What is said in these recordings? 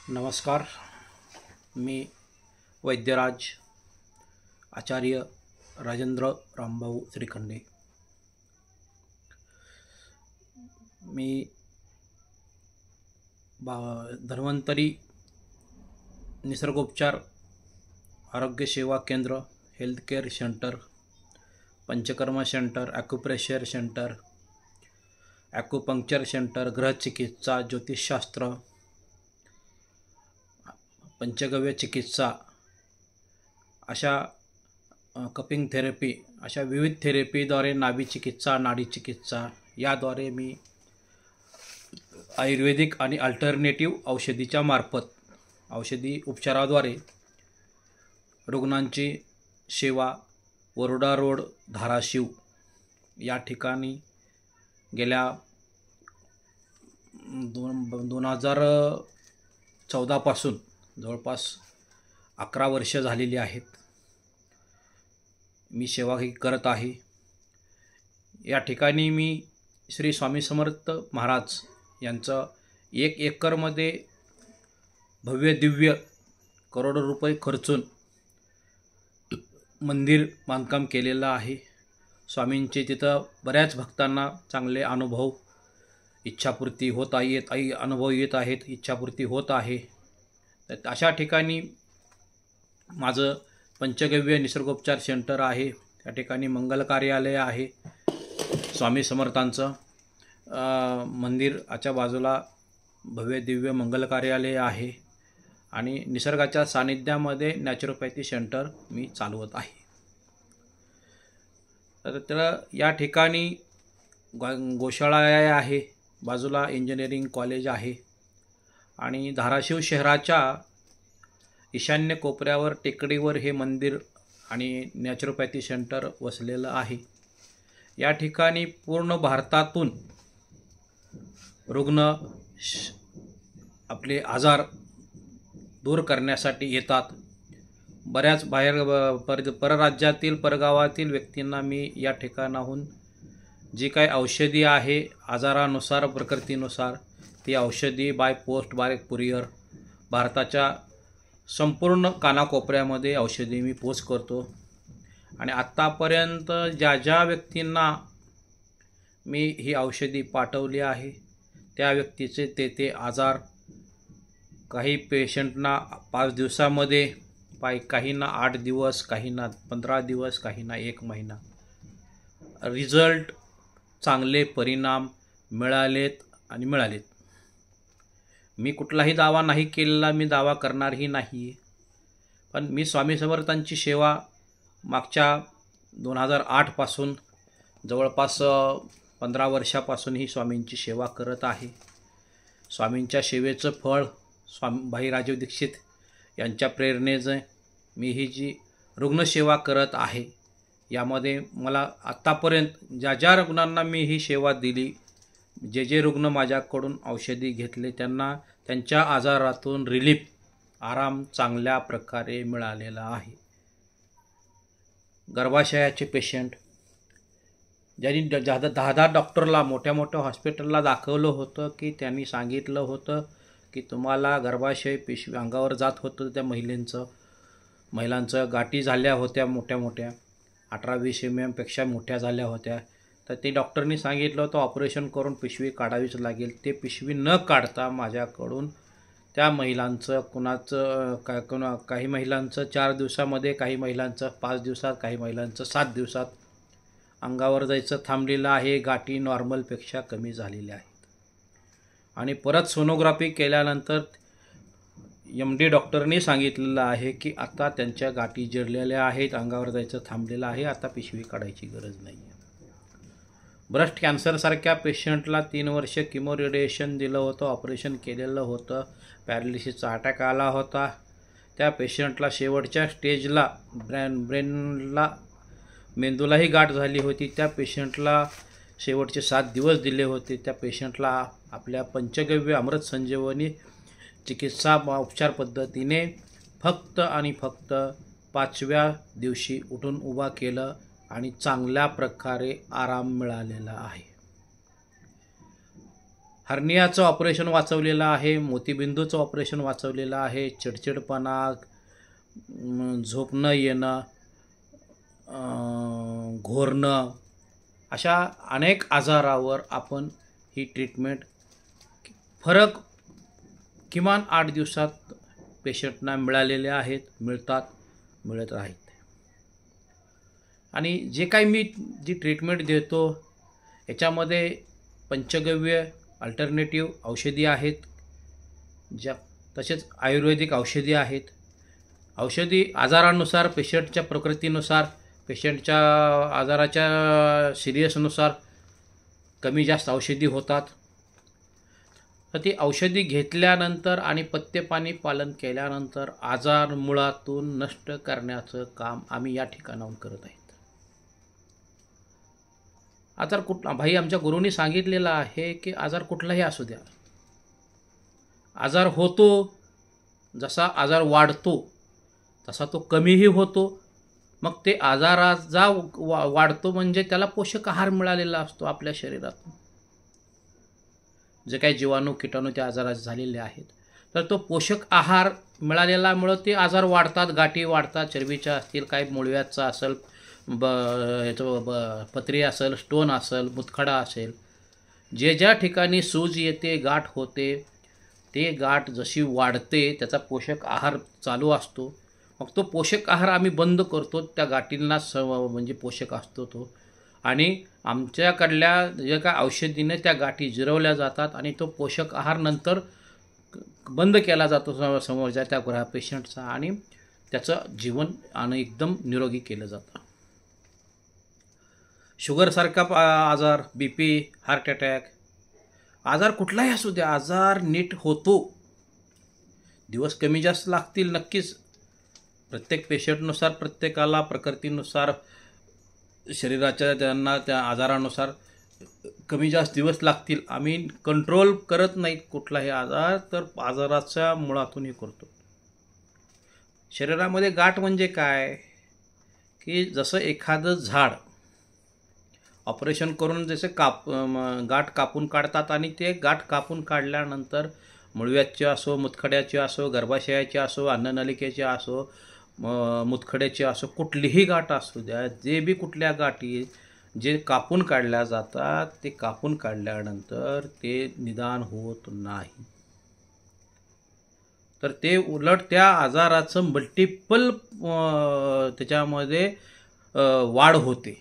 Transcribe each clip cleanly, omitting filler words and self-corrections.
नमस्कार. मी वैद्यराज आचार्य राजेंद्र रामभाऊ श्रीखंडे. मी धन्वंतरी निसर्गोपचार आरोग्य सेवा केंद्र, health care centre, panchakarma centre, acupressure centre, acupuncture centre, गृहचिकित्सा, ज्योतिषशास्त्र, पंचगव्य चिकित्सा अशा कपिंग थेरपी अशा विविध थेरपीद्वारे नाभी चिकित्सा, नाडी चिकित्सा याद्वारे मी आयुर्वेदिक आणि अल्टरनेटिव्ह औषधीच्या मार्फत औषधी उपचाराद्वारे रुग्णांची सेवा वरोडा रोड, धाराशिव या ठिकाणी गेल्या 2014 पासून जवळपास 11 वर्ष झालेली आहेत. मी सेवा ही करत आहे. या ठिकाणी मी श्री स्वामी समर्थ महाराज यांचं 1 एकरमध्ये भव्य दिव्य करोडो रुपये खर्चून मंदिर बांधकाम केलेलं आहे. स्वामींचे तिथं बऱ्याच भक्तांना चांगले अनुभव इच्छापूर्ती होत अनुभव येत आहेत, इच्छापूर्ती होत आहे. तर अशा ठिकाणी माझं पंचगव्य निसर्गोपचार सेंटर आहे. त्या ठिकाणी मंगल कार्यालय आहे. स्वामी समर्थांचं मंदिराच्या बाजूला भव्य दिव्य मंगल कार्यालय आहे आणि निसर्गाच्या सानिध्यामध्ये नॅचरोपॅथी सेंटर मी चालवत आहे. तर या ठिकाणी गोशाळा आहे, बाजूला इंजिनिअरिंग कॉलेज आहे आणि धाराशिव शहराच्या ईशान्य कोपऱ्यावर टेकडीवर हे मंदिर आणि नॅचरोपॅथी सेंटर वसलेलं आहे. या ठिकाणी पूर्ण भारतातून रुग्ण आपले आजार दूर करण्यासाठी येतात. बऱ्याच परराज्यातील परगावातील व्यक्तींना मी या ठिकाणाहून जी काही औषधी आहे आजारानुसार प्रकृतीनुसार ती औषधी बाय पोस्ट बाय कुरिअर भारताच्या संपूर्ण कानाकोपऱ्यामध्ये औषधी मी पोच करतो. आणि आत्तापर्यंत ज्या व्यक्तींना मी ही औषधी पाठवली आहे त्या व्यक्तीचे ते आजार काही पेशंटना 5 दिवसामध्ये, काहींना 8 दिवस, काहींना 15 दिवस, काहींना 1 महिना रिझल्ट चांगले परिणाम मिळालेत. मी कुठलाही दावा नाही केलेला, मी दावा करणारही नाही. पण मी स्वामी समर्थांची सेवा मागच्या 2008 पासून जवळपास 15 वर्षापासून ही स्वामींची सेवा करत आहे. स्वामींच्या सेवेचं फळ भाई राजीव दीक्षित यांच्या प्रेरणेचं मी ही जी रुग्णसेवा करत आहे. यामध्ये मला आत्तापर्यंत ज्या रुग्णांना मी ही सेवा दिली, जे रुग्ण माझ्याकडून औषधी घेतले त्यांना त्यांच्या आजारातून रिलीफ, आराम चांगल्या प्रकारे मिळालेला आहे. गर्भाशयाचे पेशंट ज्यांनी 10 डॉक्टरला मोठ्या हॉस्पिटलला दाखवलं होतं की त्यांनी सांगितलं होतं की तुम्हाला गर्भाशय पिशवी अंगावर जात होतं. त्या महिलांचं गाठी झाल्या होत्या मोठ्या 18-20 mm पेक्षा मोठ्या झाल्या होत्या. तर ते डॉक्टरनी सांगितलं होतं ऑपरेशन करून पिशवी काढावीच लागेल. ते पिशवी न काढता माझ्याकडून त्या महिलांचं काही महिलांचं 4 दिवसामध्ये, काही महिलांचं 5 दिवसात, काही महिलांचं 7 दिवसात अंगावर जायचं थांबलेलं आहे. गाठी नॉर्मलपेक्षा कमी झालेल्या आहेत. आणि परत सोनोग्राफी केल्यानंतर MD डॉक्टरनी सांगितलेलं आहे की आता त्यांच्या गाठी जिरलेल्या आहेत, अंगावर जायचं थांबलेलं आहे, आता पिशवी काढायची गरज नाही आहे. ब्रेस्ट कॅन्सरसारख्या पेशंटला 3 वर्ष किमो रेडिएशन दिलं होतं, ऑपरेशन केलेलं होतं, पॅरालिसिसचा अटॅक आला होता. त्या पेशंटला शेवटच्या स्टेजला ब्रेनला, मेंदूलाही गाठ झाली होती. त्या पेशंटला शेवटचे 7 दिवस दिले होते. त्या पेशंटला आपल्या पंचगव्य अमृत संजीवनी चिकित्सा उपचार पद्धतीने फक्त 5व्या दिवशी उठून उभा केलं आणि चांगल्या प्रकारे आराम मिळालेला आहे. हर्नियाचं ऑपरेशन वाचवलेलं आहे, मोतीबिंदूचं ऑपरेशन वाचवलेलं आहे, चिडचिडपणा, झोप न येणं, घोरणं, अशा अनेक आजारावर आपण ही ट्रीटमेंट फरक किमान 8 दिवसात पेशंटना मिळालेले आहेत, मिळत आहेत. आणि जे काही मी जी ट्रीटमेंट देतो याच्यामध्ये पंचगव्य अल्टरनेटिव्ह औषधी आहेत, तसेच आयुर्वेदिक औषधी आहेत. औषधी आजारानुसार, पेशंटच्या प्रकृतीनुसार, पेशंटच्या आजाराच्या सिरियसनुसार कमी जास्त औषधी होतात. तर ती औषधी घेतल्यानंतर आणि पथ्यपाणी पालन केल्यानंतर आजार मुळातून नष्ट करण्याचं काम आम्ही या ठिकाणाहून करत आहेत. आजार कुठला भाई, आमच्या गुरूंनी सांगितलेलं आहे की आजार कुठलाही असू द्या, आजार होतो, जसा आजार वाढतो तसा तो कमीही होतो. मग ते आजाराचा वाढतो म्हणजे त्याला पोषक आहार मिळालेला असतो आपल्या शरीरातून, जे काही जीवाणू किटाणू त्या आजारात झालेले आहेत. तर तो पोषक आहार मिळालेल्यामुळं ते आजार वाढतात, गाठी वाढतात, चरबीच्या असतील, काही मुळव्याचा असेल, पत्री असेल, स्टोन असेल, मुतखडा असेल, जे ज्या ठिकाणी सूज येते, गाठ होते, ते गाठ जशी वाढते त्याचा पोषक आहार चालू असतो. मग तो पोषक आहार आम्ही बंद करतो, त्या गाठींना म्हणजे पोषक असतो तो, आणि आमच्याकडल्या जे काय औषधीने त्या गाठी जिरवल्या जातात आणि तो पोषक आहार नंतर बंद केला जातो समोरच्या त्या पेशंटचा, आणि त्याचं जीवन आणि एकदम निरोगी केलं जातं. शुगरसारखा आजार, BP, हार्ट अटॅक, आजार कुठलाही असू द्या, आजार नीट होतो. दिवस कमी जास्त लागतील नक्कीच, प्रत्येक पेशंटनुसार, प्रत्येकाला प्रकृतीनुसार, शरीराच्या त्यांना त्या आजारानुसार कमी जास्त दिवस लागतील. आम्ही कंट्रोल करत नाहीत कुठलाही आजार, तर आजाराच्या मुळातूनही करतो. शरीरामध्ये गाठ म्हणजे काय की जसं एखादं झाड ऑपरेशन करून जसे गाठ कापून काढतात, आणि ते गाठ कापून काढल्यानंतर मुळव्याची असो, मुतखड्याची असो, गर्भाशयाची असो, अन्ननलिकेची असो, मुतखड्याची असो, कुठलीही गाठ असू द्या, जे बी कुठल्या गाठी जे कापून काढल्या जातात, ते कापून काढल्यानंतर ते निदान होत नाही. तर ते उलट त्या आजाराचं मल्टिपल त्याच्यामध्ये वाढ होते.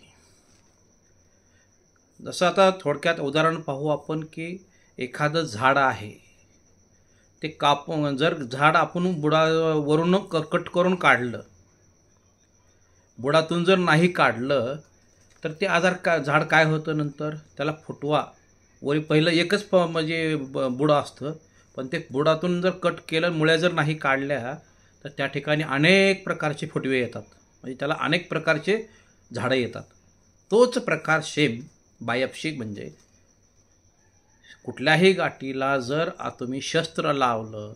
जसं आता थोडक्यात उदाहरण पाहू आपण की एखादं झाड आहे, ते जर झाड आपण बुडावरून कट करून काढलं, बुडातून जर नाही काढलं तर ते झाड काय होतं, नंतर त्याला फुटवा पहिलं एकच म्हणजे बुडं असतं, पण ते बुडातून जर कट केलं, मुळ्या जर नाही काढल्या तर त्या ठिकाणी अनेक प्रकारचे फुटवे येतात, म्हणजे त्याला अनेक प्रकारचे झाडं येतात. तोच प्रकार सेम बायोप्सी, म्हणजे कुठल्याही गाठीला जर तुम्ही शस्त्र लावलं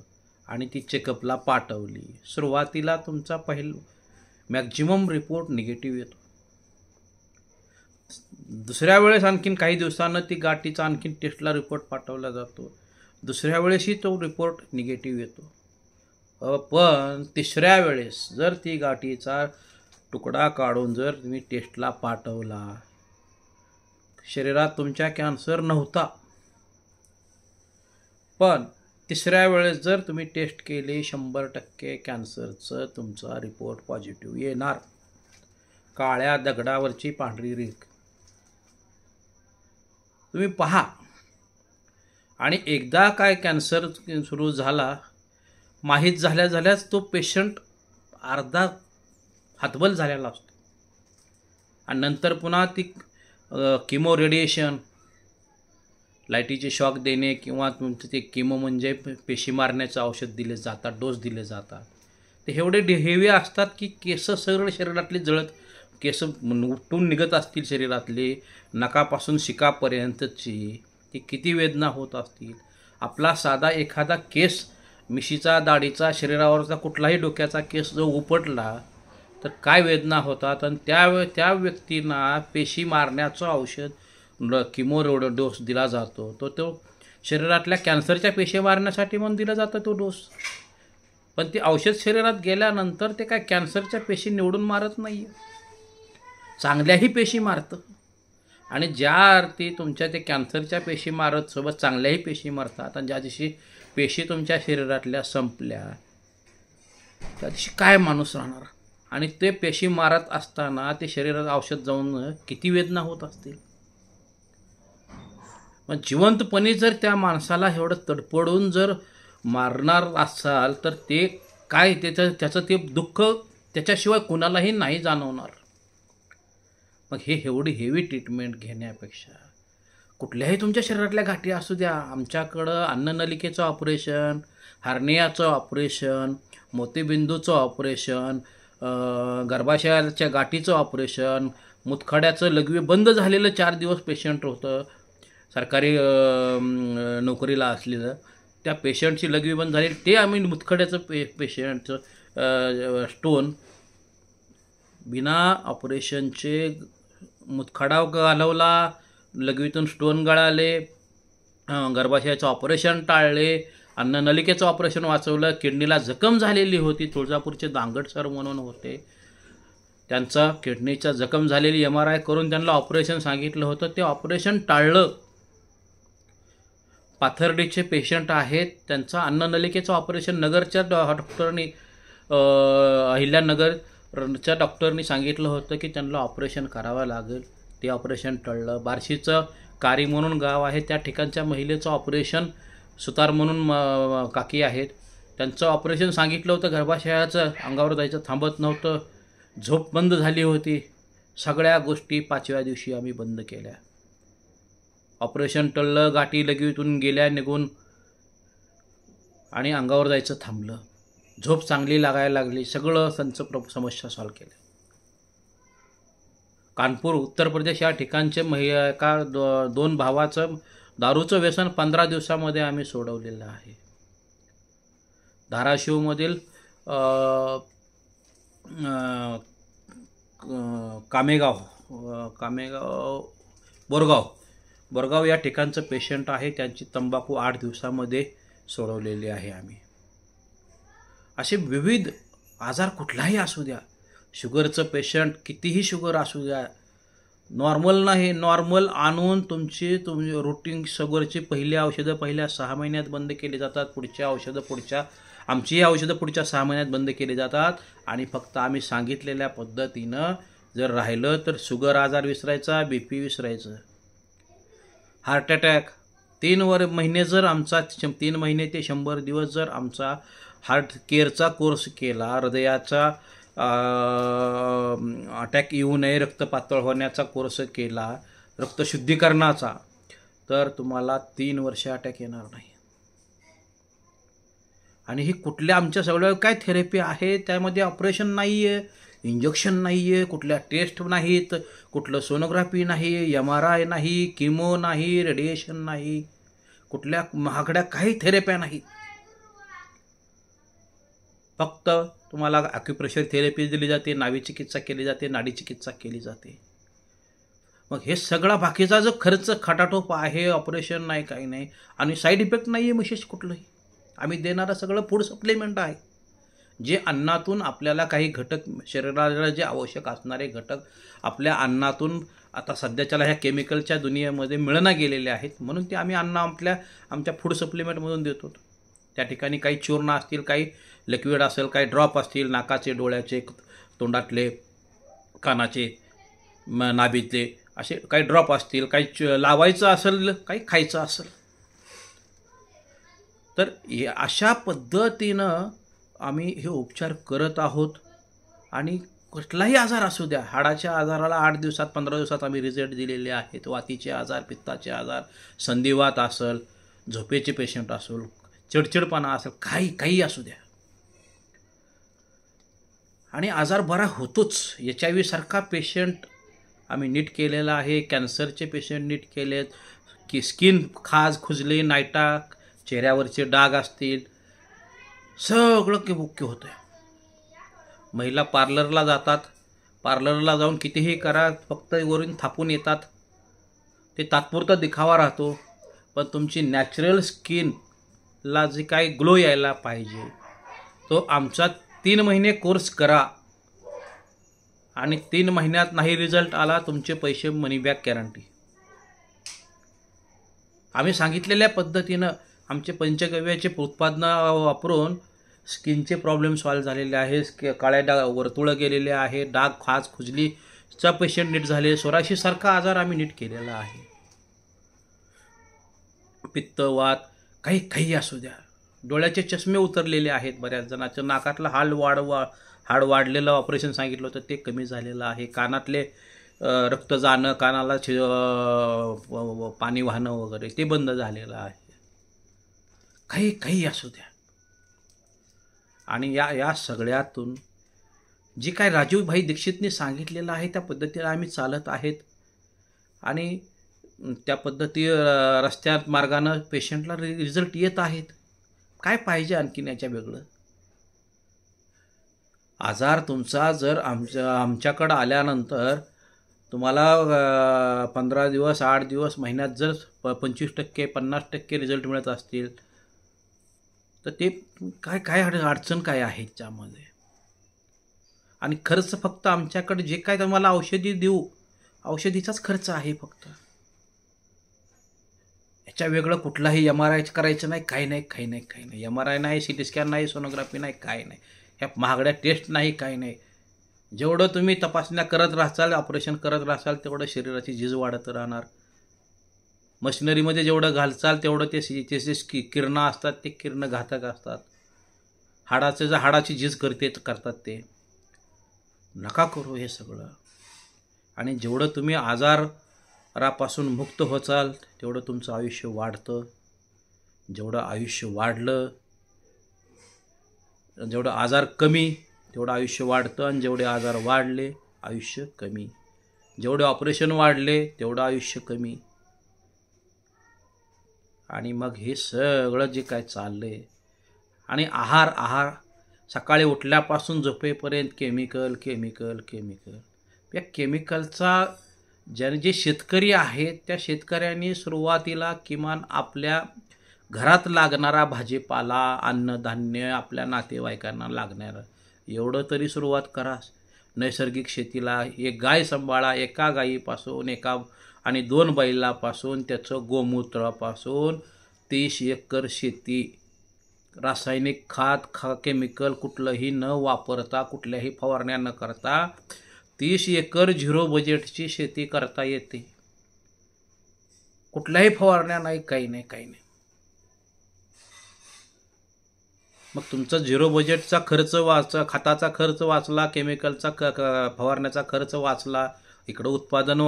आणि ती चेकअपला पाठवली, सुरुवातीला तुमचा मॅक्झिमम रिपोर्ट निगेटिव्ह येतो. दुसऱ्या वेळेस आणखीन काही दिवसांना ती गाठीचा आणखीन टेस्टला रिपोर्ट पाठवला जातो, दुसऱ्या वेळेसही तो रिपोर्ट निगेटिव्ह येतो. पण तिसऱ्या वेळेस जर ती गाठीचा तुकडा काढून जर तुम्ही टेस्टला पाठवला, शरीरात तुमच्या कॅन्सर नव्हता, पण तिसऱ्या वेळेस जर तुम्ही टेस्ट केली, 100% कॅन्सरचं तुमचा रिपोर्ट पॉझिटिव्ह येणार. काळ्या दगडावरची पांढरी रेघ तुम्ही पहा. आणि एकदा काय कॅन्सर सुरू झाला, माहीत झाल्याच तो पेशंट अर्धा हातबल झालेला असतो, आणि नंतर पुन्हा ती किमो रेडिएशन, लाईटीचे शॉक देणे, किंवा तुमचं ते किमो म्हणजे पेशी मारण्याचं औषध दिले जातात, डोस दिले जातात. ते एवढे हेवी असतात की केस सरळ शरीरातले जळत, केस उठून निघत असतील शरीरातले, नकापासून शिकापर्यंतची, ती किती वेदना होत असतील. आपला साधा एखादा केस, मिशीचा, दाढीचा, शरीरावरचा कुठलाही डोक्याचा केस जो उपटला तर काय वेदना होतात. आणि त्या व्यक्तींना पेशी मारण्याचं औषध किमो डोस दिला जातो, तो शरीरातल्या कॅन्सरच्या पेशी मारण्यासाठी म्हणून दिला जातं तो डोस. पण ते औषध शरीरात गेल्यानंतर ते काय कॅन्सरच्या पेशी निवडून मारत नाही, चांगल्याही पेशी मारतं. आणि ज्या अर्थी तुमच्या ते कॅन्सरच्या पेशी मारत सोबत चांगल्याही पेशी मारतात, आणि ज्या दिवशी पेशी तुमच्या शरीरातल्या संपल्या त्या दिवशी काय माणूस राहणार. आणि ते पेशी मारत असताना ते शरीरात औषध जाऊन किती वेदना होत असतील. मग जिवंतपणी जर त्या माणसाला एवढं तडपडून जर मारणार असाल तर ते काय त्याचं ते दुःख त्याच्याशिवाय कुणालाही नाही जाणवणार. मग हे एवढी हेवी ट्रीटमेंट घेण्यापेक्षा कुठल्याही तुमच्या शरीरातल्या गाठी असू द्या, आमच्याकडं अन्ननलिकेचं ऑपरेशन, हार्नियाचं ऑपरेशन, मोतीबिंदूचं ऑपरेशन, गर्भाशयाच्या गाठीचं ऑपरेशन, मुतखड्याचं लघवी बंद झालेलं 4 दिवस पेशंट होतं सरकारी नोकरीला असलेलं, त्या पेशंटची लघवी बंद झाली, ते आम्ही मुतखड्याचं पेशंटचं स्टोन बिना ऑपरेशनचे मुतखडा घालवला, लघवीतून स्टोन गळाले, गर्भाशयाचं ऑपरेशन टाळले, अन्ननलिकेचं ऑपरेशन वाचवलं. किडनीला जखम झालेली होती, तुळजापूरचे दांगड सर म्हणून होते, त्यांचा किडनीच्या जखम झालेली MRI करून त्यांना ऑपरेशन सांगितलं होतं, ते ऑपरेशन टाळलं. पाथर्डीचे पेशंट आहेत, त्यांचं अन्ननलिकेचं ऑपरेशन नगरच्या डॉक्टरनी, अहिल्यानगरच्या डॉक्टरनी सांगितलं होतं की त्यांना ऑपरेशन करावं लागेल, ते ऑपरेशन टळलं. बार्शीचं कारी म्हणून गाव आहे, त्या ठिकाणच्या महिलेचं ऑपरेशन, सुतार म्हणून काकी आहेत, त्यांचं ऑपरेशन सांगितलं होतं, गर्भाशयाचं अंगावर जायचं थांबत नव्हतं, झोप बंद झाली होती. सगळ्या गोष्टी 5व्या दिवशी आम्ही बंद केल्या. ऑपरेशन टळलं, गाठी लघवीतून गेल्या निघून आणि अंगावर जायचं थांबलं, झोप चांगली लागायला लागली, सगळं त्यांचं समस्या सॉल्व्ह केल्या. कानपूर उत्तर प्रदेश या ठिकाणचे एका 2 भावाचं दारूचं व्यसन 15 दिवसामध्ये आम्ही सोडवलेलं आहे. धाराशिवमधील बोरगाव या ठिकाणचं पेशंट आहे, त्यांची तंबाखू 8 दिवसामध्ये सोडवलेली आहे आम्ही. असे विविध आजार कुठलाही असू द्या, शुगरचं पेशंट कितीही शुगर असू द्या, नॉर्मल नाही, नॉर्मल आणून तुमची रुटीन शुगरची पहिली औषधं पहिल्या 6 महिन्यात बंद केली जातात, आमचीही औषधं पुढच्या 6 महिन्यात बंद केली जातात. आणि फक्त आम्ही सांगितलेल्या पद्धतीनं जर राहिलं तर शुगर आजार विसरायचा, BP विसरायचं, हार्ट अटॅक 3 महिने जर आमचा 3 महिने ते 100 दिवस जर आमचा हार्ट केअरचा कोर्स केला, हृदयाचा अटॅक येऊ नये, रक्त पातळ होण्याचा कोर्स केला, रक्तशुद्धीकरणाचा, तर तुम्हाला 3 वर्ष अटॅक येणार नाही. आणि ही कुठल्या आमच्या सगळ्या काय थेरपी आहे, त्यामध्ये ऑपरेशन नाही आहे, इंजेक्शन नाही आहे, कुठल्या टेस्ट नाहीत, कुठलं सोनोग्राफी नाही, MRI नाही, किमो नाही, रेडिएशन नाही, कुठल्या महागड्या काही थेरप्या नाही. फक्त तुम्हाला ॲक्युप्रेशर थेरपी दिली जाते, नाडी चिकित्सा केली जाते, नाडी चिकित्सा केली जाते. मग हे सगळा बाकीचा जो खर्च खटाटोप आहे, ऑपरेशन नाही, काही नाही, आणि साईड इफेक्ट नाही आहे विशेष कुठलंही. आम्ही देणारं सगळं फूड सप्लिमेंट आहे, जे अन्नातून आपल्याला काही घटक, शरीराला जे आवश्यक असणारे घटक आपल्या अन्नातून आता सध्याच्याला ह्या केमिकलच्या दुनियेमध्ये मिळणं गेलेले आहेत, म्हणून ते आम्ही अन्न आमच्या फूड सप्लिमेंटमधून देतो. त्या ठिकाणी काही चूर्ण असतील, काही लिक्विड असेल, काही ड्रॉप असतील, नाकाचे, डोळ्याचे, तोंडातले, कानाचे, नाभीतले, असे काही ड्रॉप असतील, काही लावायचं असेल, काही खायचं असेल. तर अशा पद्धतीनं आम्ही हे उपचार करत आहोत. आणि कुठलाही आजार असू द्या, हाडाच्या आजाराला 8 दिवसात 15 दिवसात आम्ही रिझल्ट दिलेले आहेत. वातीचे आजार, पित्ताचे आजार, संधिवात असेल, झोपेचे पेशंट असेल, चिडचिडपणा असेल, काही असू द्या, आणि आजार बरा होतोच. HIV सारखा पेशंट आम्ही नीट केलेला आहे, कॅन्सरचे पेशंट नीट केलेत, की स्किन खाज, खुजली, नायटा, चेहऱ्यावरचे डाग असतील, सगळं मुख्य होतं आहे. महिला पार्लरला जातात, पार्लरला जाऊन कितीही करा, फक्त वरून थापून येतात, ते तात्पुरता दिखावा राहतो. पण तुमची नॅचरल स्किनला जे काही ग्लो यायला पाहिजे तो आमचा 3 महिने कोर्स करा आणि 3 महिन्यात नाही रिझल्ट आला तुमचे पैसे मनी बॅक गॅरंटी. आम्ही सांगितलेल्या पद्धतीनं आमचे पंचगव्याचे उत्पादनं वापरून स्किनचे प्रॉब्लेम सॉल्व्ह झालेले आहे. काळ्या डाग वर्तुळं गेलेले आहे, डाग खाज खुजलीचा पेशंट नीट झाले, सोराशीसारखा आजार आम्ही नीट केलेला आहे. पित्त वात काही असू द्या, डोळ्याचे चष्मे उतरलेले आहेत बऱ्याच जणांचं, नाकातलं हाड वाढलेलं ऑपरेशन सांगितलं होतं ते कमी झालेलं आहे, कानातले रक्त जाणं, कानाला पाणी वाहणं वगैरे ते बंद झालेलं आहे. काही असू द्या. आणि या सगळ्यातून जी काय राजीवभाई दीक्षितने सांगितलेलं आहे त्या पद्धतीने आम्ही चालत आहेत आणि त्या पद्धती रस्त्यात मार्गानं पेशंटला रिझल्ट येत आहेत. काय पाहिजे आणखीन याच्या वेगळं? आजार तुमचा जर आमच्याकडं आल्यानंतर तुम्हाला 15 दिवस 8 दिवस महिन्यात जर 25% 50% रिझल्ट मिळत असतील तर ते काय अडचण काय आहे त्यामध्ये? आणि खर्च फक्त आमच्याकडे जे काय तुम्हाला औषधी देऊ औषधीचाच खर्च आहे फक्त. याच्या वेगळं कुठलाही MRI करायचं नाही, काही नाही. MRI नाही, CT स्कॅन नाही, सोनोग्राफी नाही, काही नाही. ह्या महागड्या टेस्ट नाही, काही नाही. जेवढं तुम्ही तपासण्या करत राहाल, ऑपरेशन करत राहाल तेवढं शरीराची झीज वाढत राहणार. मशिनरीमध्ये जेवढं घालचाल तेवढं ते किरणं असतात ते किरणं घातक असतात. हाडाची झीज करतात ते. नका करू हे सगळं. आणि जेवढं तुम्ही आजारापासून मुक्त होचाल तेवढं तुमचं आयुष्य वाढतं. जेवढं आयुष्य वाढलं, जेवढं आजार कमी तेवढं आयुष्य वाढतं आणि जेवढे आजार वाढले आयुष्य कमी. जेवढे ऑपरेशन वाढले तेवढं आयुष्य कमी. आणि मग हे सगळं जे काय चाललंय आणि आहार सकाळी उठल्यापासून झोपेपर्यंत केमिकल. या केमिकलचा जे शेतकरी आहेत त्या शेतकऱ्यांनी सुरुवातीला किमान आपल्या घरात लागणारा भाजीपाला, अन्नधान्य, आपल्या नातेवाईकांना लागणारं एवढं तरी सुरुवात करा. नैसर्गिक शेतीला एक गाय सांभाळा, एका गायीपासून आणि 2 बैलापासून त्याचं गोमूत्रापासून 30 एकर शेती, रासायनिक केमिकल कुठलंही न वापरता, कुठल्याही फवारण्या न करता 30 एकर 0 बजेटची शेती करता येते. कुठल्याही फवारण्या नाही, काही नाही. मग तुमचा 0 बजेटचा खर्च खताचा खर्च वाचला, केमिकलचा फवारण्याचा खर्च वाचला, इकडं उत्पादन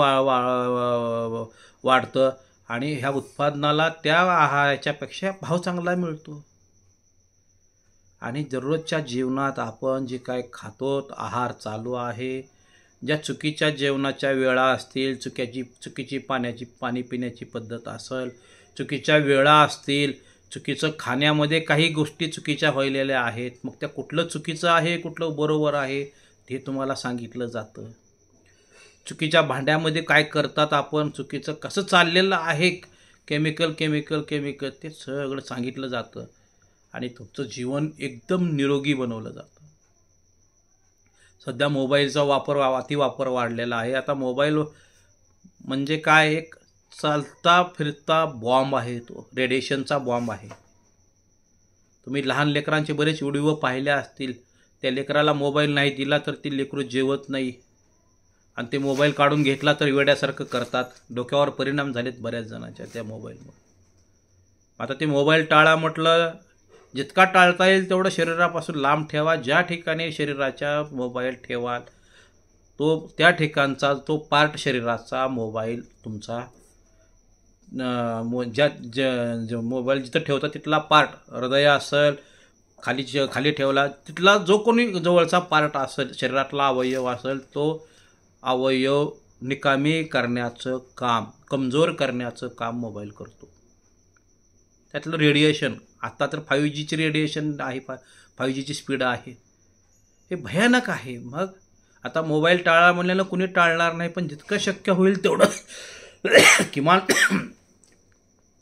वाढतं आणि ह्या उत्पादनाला त्या ह्याच्यापेक्षा भाव चांगला मिळतो. आणि दररोजच्या जीवनात आपण जे काय खातो आहार चालू आहे, ज्या चुकीच्या जेवणाच्या वेळा असतील, चुकीची पाणी पिण्याची पद्धत असेल, चुकीच्या वेळा असतील, चुकीचं खाण्यामध्ये काही गोष्टी चुकीच्या व्हायलेल्या आहेत, मग त्या कुठलं चुकीचं आहे कुठलं बरोबर आहे ते तुम्हाला सांगितलं जातं. चुकीच्या भांड्यामध्ये काय करतात आपण, चुकीचं कसं चाललेलं आहे, केमिकल ते सगळं सांगितलं जातं आणि तुमचं जीवन एकदम निरोगी बनवलं जातं. सध्या मोबाईलचा अतिवापर वाढलेला आहे. आता मोबाईल म्हणजे काय, एक चालता फिरता बॉम्ब आहे. तो रेडिएशनचा बॉम्ब आहे. तुम्ही लहान लेकरांचे बरेच व्हिडिओ पाहिले असतील. त्या लेकराला मोबाईल नाही दिला तर ती लेकरू जेवत नाही आणि ते मोबाईल काढून घेतला तर वेड्यासारखं करतात. डोक्यावर परिणाम झालेत बऱ्याच जणांच्या त्या मोबाईलमुळे. आता ते मोबाईल टाळा म्हटलं, जितका टाळता येईल तेवढं शरीरापासून लांब ठेवा. ज्या ठिकाणी शरीराच्या मोबाईल ठेवाल त्या ठिकाणचा तो पार्ट शरीराचा मोबाईल तुमचा मोबाईल जिथं ठेवता तिथला पार्ट, हृदय असेल, खाली ठेवला तिथला जो कोणी जवळचा पार्ट असेल, शरीरातला अवयव असेल, तो अवयव निकामी करण्याचं काम, कमजोर करण्याचं काम मोबाईल करतो. त्यातलं रेडिएशन, आता तर 5Gची रेडिएशन आहे, 5Gची स्पीड आहे, हे भयानक आहे. मग आता मोबाईल टाळा म्हणल्यानं कुणी टाळणार नाही, पण जितकं शक्य होईल तेवढं किमान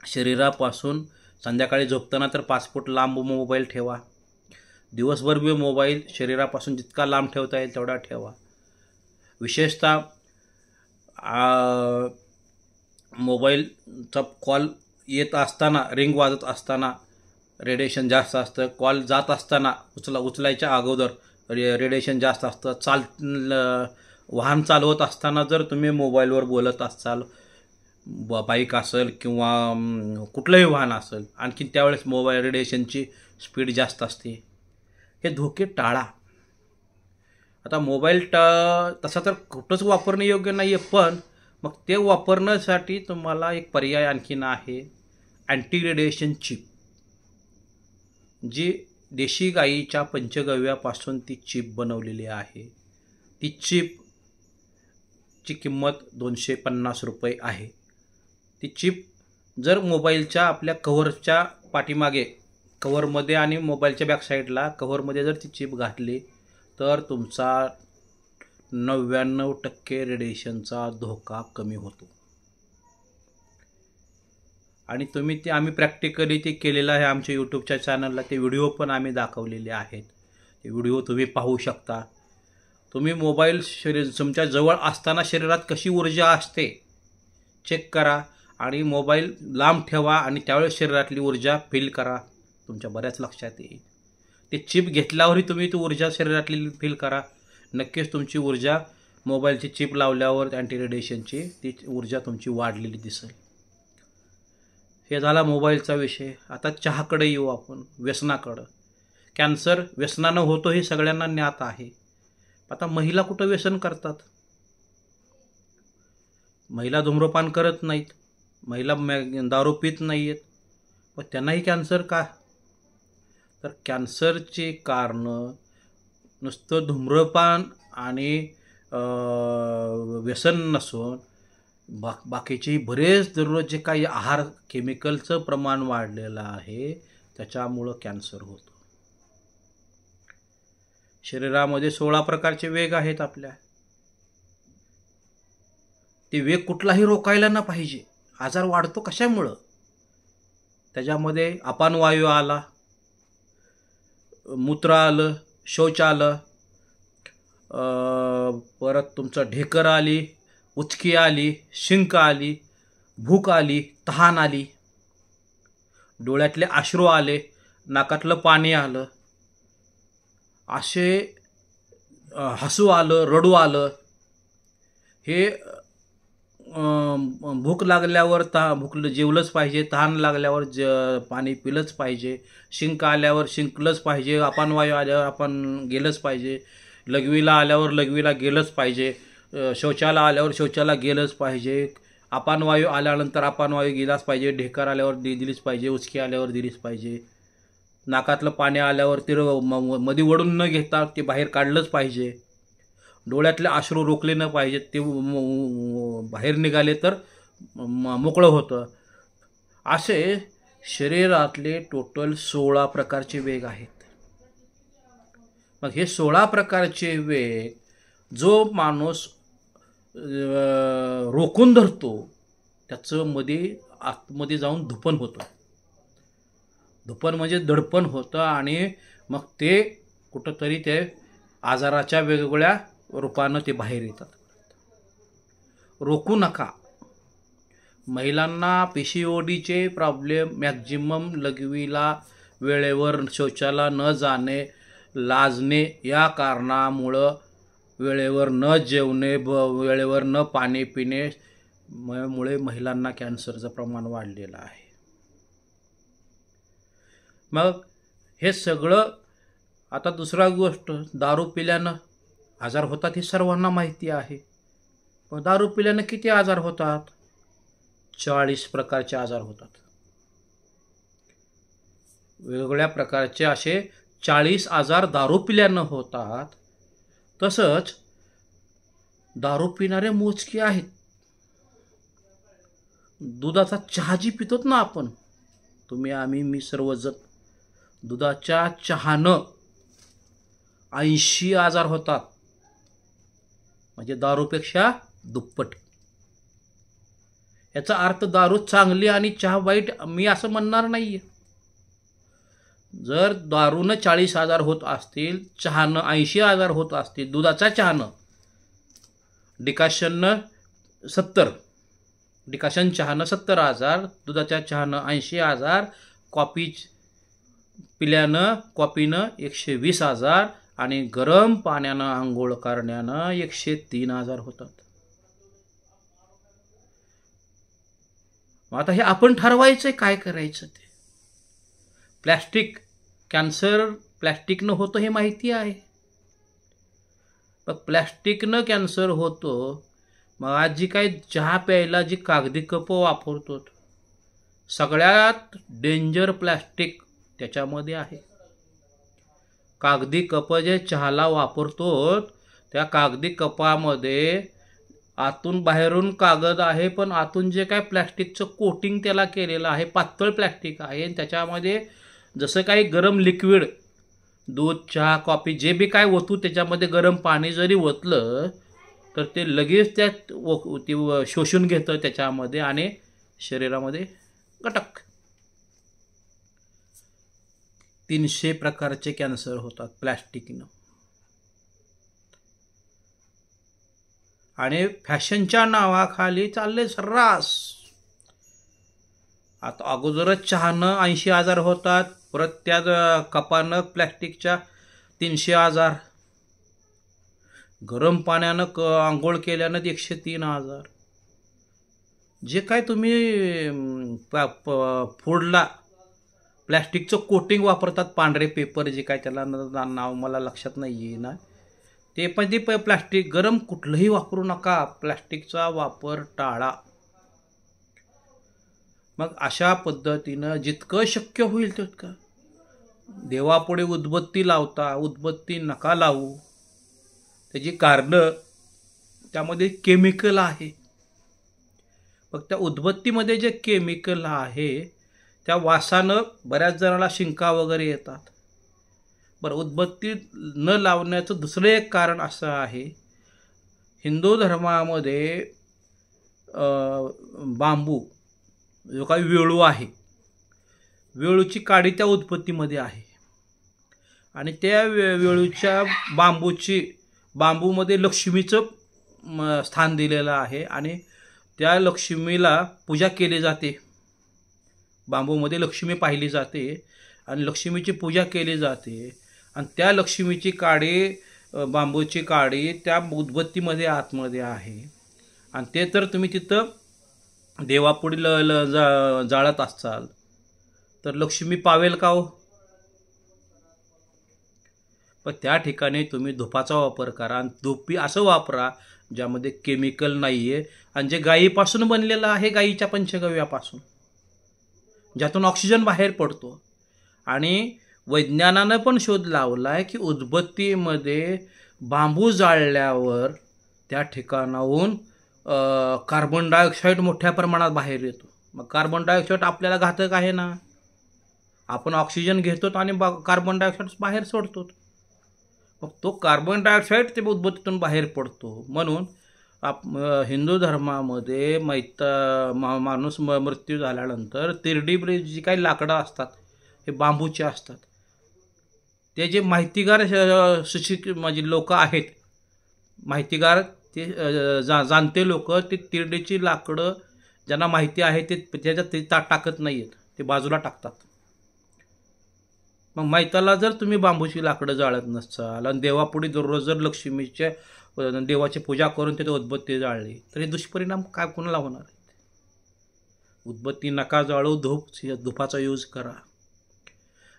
शरीरापासून संध्याकाळी झोपताना तर 5 फूट लांब मोबाईल ठेवा. दिवसभर बी मोबाईल शरीरापासून जितका लांब ठेवता येईल तेवढा ठेवा. विशेषतः मोबाईलचा कॉल येत असताना, रिंग वाजत असताना रेडिएशन जास्त असतं. कॉल जात असताना उचलायच्या अगोदर रेडिएशन जास्त असतं. वाहन चालवत असताना जर तुम्ही मोबाईलवर बोलत असाल, बाईक असेल किंवा कुठलंही वाहन असेल, आणखी त्यावेळेस मोबाईल रेडिएशनची स्पीड जास्त असते. हे धोके टाळा. आता मोबाईल तसा तर कुठंच वापरणं योग्य नाही आहे, पण मग ते वापरण्यासाठी तुम्हाला एक पर्याय आणखीन आहे, अँटी रेडिएशन चिप. जी देशी गाईच्या पंचगव्यापासून ती चिप बनवलेली आहे. ती चिपची किंमत ₹250 आहे. ती चिप जर मोबाईलच्या आपल्या कव्हरच्या पाठीमागे, कव्हरमध्ये आणि मोबाईलच्या बॅकसाईडला कव्हरमध्ये जर ती चिप घातली तर तुमचा 99% रेडिएशनचा धोका कमी होतो. आणि आम्ही प्रॅक्टिकली ते केलेलं आहे. आमच्या यूट्यूबच्या चॅनलला ते व्हिडिओ पण आम्ही दाखवलेले आहेत. ते व्हिडिओ तुम्ही पाहू शकता. तुम्ही मोबाईल तुमच्या जवळ असताना शरीरात कशी ऊर्जा असते चेक करा आणि मोबाईल लांब ठेवा आणि त्यावेळेस शरीरातली ऊर्जा फील करा. तुमच्या बऱ्याच लक्षात येईल. ते चिप घेतल्यावरही तुम्ही ती ऊर्जा शरीरातली फील करा. नक्कीच तुमची ऊर्जा मोबाईलची चिप लावल्यावर अँटी रेडिएशनची ती ऊर्जा तुमची वाढलेली दिसेल. हे झाला मोबाईलचा विषय. आता चहाकडे येऊ आपण, व्यसनाकडं. कॅन्सर व्यसनानं होतो हे सगळ्यांना ज्ञात आहे. आता महिला कुठं व्यसन करतात? महिला धूम्रपान करत नाहीत, महिला दारू पित नाही आहेत, पण त्यांनाही कॅन्सर का? तर कॅन्सरची कारणं नुसतं धूम्रपान आणि व्यसन नसून बाकीचे बरेच दररोज जे काही आहार केमिकलचं प्रमाण वाढलेलं आहे त्याच्यामुळं कॅन्सर होतो. शरीरामध्ये 16 प्रकारचे वेग आहेत आपल्या. ते वेग कुठलाही रोकायला न पाहिजे. आजार वाढतो कशामुळं? त्याच्यामध्ये अपानवायू आला, मूत्र आलं, शौच आलं, परत तुमचं ढेकर आली, उचकी आली, शिंक आली, भूक आली, तहान आली, डोळ्यातले अश्रू आले, नाकातलं पाणी आलं, असे हसू आलं, रडू आलं. हे भूक लागल्यावर भूक जेवलंच पाहिजे, तहान लागल्यावर पाणी पिलंच पाहिजे, शिंक आल्यावर शिंकलंच पाहिजे, अपानवायू आल्यावर आपण गेलंच पाहिजे, लघवीला आल्यावर लघवीला गेलंच पाहिजे, शौचाला आल्यावर शौचाला गेलंच पाहिजे, अपानवायू आल्यानंतर अपानवायू गेलाच पाहिजे, ढेकर आल्यावर दिलीच पाहिजे, उचकी आल्यावर दिलीच पाहिजे, नाकातलं पाणी आल्यावर ते मध्ये वडून न घेता ते बाहेर काढलंच पाहिजे, डोळ्यातले अश्रू रोखले न पाहिजेत, ते बाहेर निघाले तर मोकळं होतं. असे शरीरातले टोटल 16 प्रकारचे वेग आहेत. मग हे 16 प्रकारचे वेग जो माणूस रोखून धरतो त्याचं आतमध्ये जाऊन धुपन होतं. धुपन म्हणजे दडपण होतं आणि मग ते कुठंतरी ते आजाराच्या वेगवेगळ्या रूपानं ते बाहेर येतात. रोखू नका. महिलांना PCODचे प्रॉब्लेम मॅक्झिमम लघवीला वेळेवर शौचाला न जाणे, लाजणे या कारणामुळं, वेळेवर न जेवणे, वेळेवर न पाणी पिणे मुळे महिलांना कॅन्सरचं प्रमाण वाढलेलं आहे. मग हे सगळं. आता दुसरा गोष्ट, दारू पिल्यानं आजार होतात हे सर्वांना माहिती आहे. पण दारू पिल्यानं किती आजार होतात? 40 प्रकारचे आजार होतात. वेगवेगळ्या प्रकारचे असे 40 आजार दारू पिल्यानं होतात. तसंच दारू पिणारे मोजके आहेत. दुधाचा चहा जी पितोत ना आपण, तुम्ही, आम्ही, मी सर्वजण, दुधाच्या चहानं 80 आजार होतात. म्हणजे दारूपेक्षा दुप्पट. याचा अर्थ दारू चांगली आणि चहा वाईट मी असं म्हणणार नाही आहे. जर दारूनं 40,000 होत असतील, चहानं 80,000 होत असतील, दुधाच्या चहानं, डिकाशननं 70, डिकाशन चहानं 70,000, दुधाच्या चहानं 80,000, कॉफीनं 120,000 आणि गरम पाण्यानं आंघोळ करण्यानं 103,000 होतात. मग आता हे आपण ठरवायचं काय करायचं ते. कॅन्सर प्लॅस्टिकनं होतं हे माहिती आहे. मग प्लॅस्टिकनं कॅन्सर होतो. मग आज जी काय चहा प्यायला जी कागदी कप वापरतो, सगळ्यात डेंजर प्लॅस्टिक त्याच्यामध्ये आहे. कागदी कप जे चहाला वापरतो, त्या कागदी कपामध्ये आतून बाहेरून कागद आहे, पण आतून जे काय प्लॅस्टिकचं कोटिंग त्याला केलेलं आहे, पातळ प्लॅस्टिक आहे. आणि त्याच्यामध्ये जसं काही गरम लिक्विड, दूध, चहा, कॉफी जे बी काय ओतू, त्याच्यामध्ये गरम पाणी जरी ओतलं तर ते लगेच त्यात शोषून घेतं त्याच्यामध्ये आणि शरीरामध्ये गटक. 300 प्रकारचे कॅन्सर होतात प्लॅस्टिकनं. आणि फॅशनच्या नावाखाली चालले सर्रास. आता अगोदरच चहानं 80,000 होतात, परत त्या कपानं प्लॅस्टिकच्या 300,000, गरम पाण्यानं आंघोळ केल्यानं 103,000. जे काय तुम्ही फूडला प्लॅस्टिकचं कोटिंग वापरतात, पांढरे पेपर जे काय, त्याला नाव मला लक्षात नाही आहे ना, ते पण ते प्लॅस्टिक गरम कुठलंही वापरू नका. प्लॅस्टिकचा वापर टाळा. मग अशा पद्धतीनं जितकं शक्य होईल तितकं देवापुढे उदबत्ती लावता, उदबत्ती नका लावू. त्याची कारणं, त्यामध्ये केमिकल आहे. मग त्या उदबत्तीमध्ये जे केमिकल आहे त्या वासानं बऱ्याच जणांना शिंका वगैरे येतात. बरं, उदबत्ती न लावण्याचं दुसरं एक कारण असं आहे, हिंदू धर्मामध्ये बांबू जो काही वेळू आहे, वेळूची काडी त्या उदबत्तीमध्ये आहे. आणि त्या वेळूच्या बांबूमध्ये लक्ष्मीचं स्थान दिलेलं आहे आणि त्या लक्ष्मीला पूजा केली जाते. बांबूमध्ये लक्ष्मी पाहिली जाते आणि लक्ष्मीची पूजा केली जाते. आणि त्या लक्ष्मीची काडी, बांबूची काडी त्या उदबत्तीमध्ये आतमध्ये आहे. आणि ते तर तुम्ही तिथं देवापुढे जाळत असाल तर लक्ष्मी पावेल का हो? पण त्या ठिकाणी तुम्ही धुपाचा वापर करा. आणि धूप असं वापरा ज्यामध्ये केमिकल नाही आहे आणि जे गायीपासून बनलेलं आहे, गायीच्या पंचगव्यापासून, ज्यातून ऑक्सिजन बाहेर पडतो. आणि वैज्ञानानं पण शोध लावला आहे की उदबत्तीमध्ये बांबू जाळल्यावर त्या ठिकाणाहून कार्बन डायऑक्साईड मोठ्या प्रमाणात बाहेर येतो. मग कार्बन डायऑक्साईड आपल्याला घातक आहे ना. आपण ऑक्सिजन घेतो आणि कार्बन डायऑक्साईड बाहेर सोडतो. मग तो कार्बन डायऑक्साईड ते उदबत्तीतून बाहेर पडतो. म्हणून हिंदू धर्मामध्ये माणूस मृत्यू झाल्यानंतर तिरडी जी काही लाकडं असतात हे बांबूचे असतात. ते जे माहितीगार म्हणजे लोक आहेत, माहितीगार ते जाणते लोक, ते तिरडीची लाकडं ज्यांना माहिती आहे ते त्याच्यात टाकत नाही आहेत, ते बाजूला टाकतात. मग मैताला जर तुम्ही बांबूची लाकडं जाळत नसाल आणि देवापुढे दररोज जर लक्ष्मीच्या देवाची पूजा करून तिथे उदबत्ती जाळली तर हे दुष्परिणाम काय कोणाला होणार आहेत? उदबत्ती नका जाळू, धुपाचा यूज करा.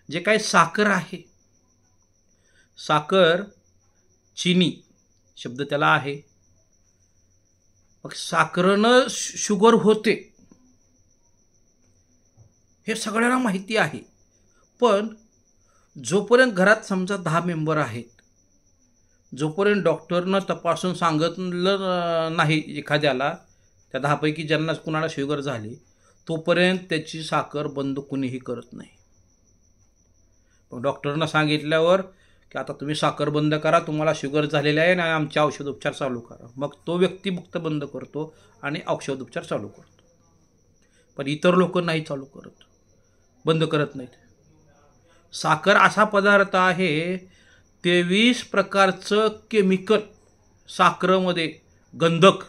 जे काही साखर आहे, साखर, चिनी शब्द त्याला आहे. मग साखरेनं शुगर होते हे सगळ्यांना माहिती आहे. पण जोपर्यंत घरात समजा 10 मेंबर आहेत, जोपर्यंत डॉक्टरनं तपासून सांगितलं नाही एखाद्याला, त्या 10 पैकी ज्यांना कुणाला शुगर झाली, तोपर्यंत त्याची साखर बंद कुणीही करत नाही. पण डॉक्टरनं सांगितल्यावर की आता तुम्ही साखर बंद करा, तुम्हाला शुगर झालेली आहे आणि आमचे औषधोपचार चालू करा, मग तो व्यक्ती फक्त बंद करतो आणि औषधोपचार चालू करतो. पण इतर लोक नाही चालू करत, बंद करत नाहीत. साखर असा पदार्थ आहे 23 प्रकारचं केमिकल साखरेमध्ये, गंधक,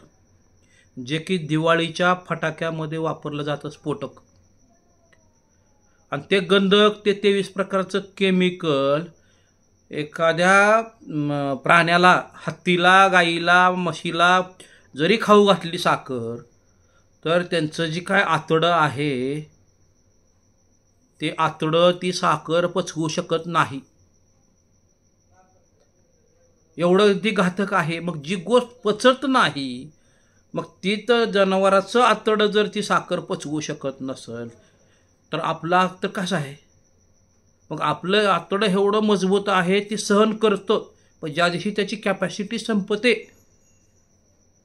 जे की दिवाळीच्या फटाक्यामध्ये वापरलं जातं, स्फोटक. आणि ते गंधक, ते 23 प्रकारचं केमिकल एखाद्या प्राण्याला, हत्तीला, गाईला, म्हशीला जरी खाऊ घातली साखर, तर त्यांचं जी काय आतडं आहे ते आतडं ती साखर पचवू शकत नाही, एवढं ती घातक आहे. मग जी गोष्ट पचत नाही, मग ती तर जनावराचं आतडं जर ती साखर पचवू शकत नसेल, तर आपलं आतडं कसं आहे? मग आपलं आतडं एवढं मजबूत आहे, ती सहन करतं. पण ज्या दिवशी त्याची कॅपॅसिटी संपते,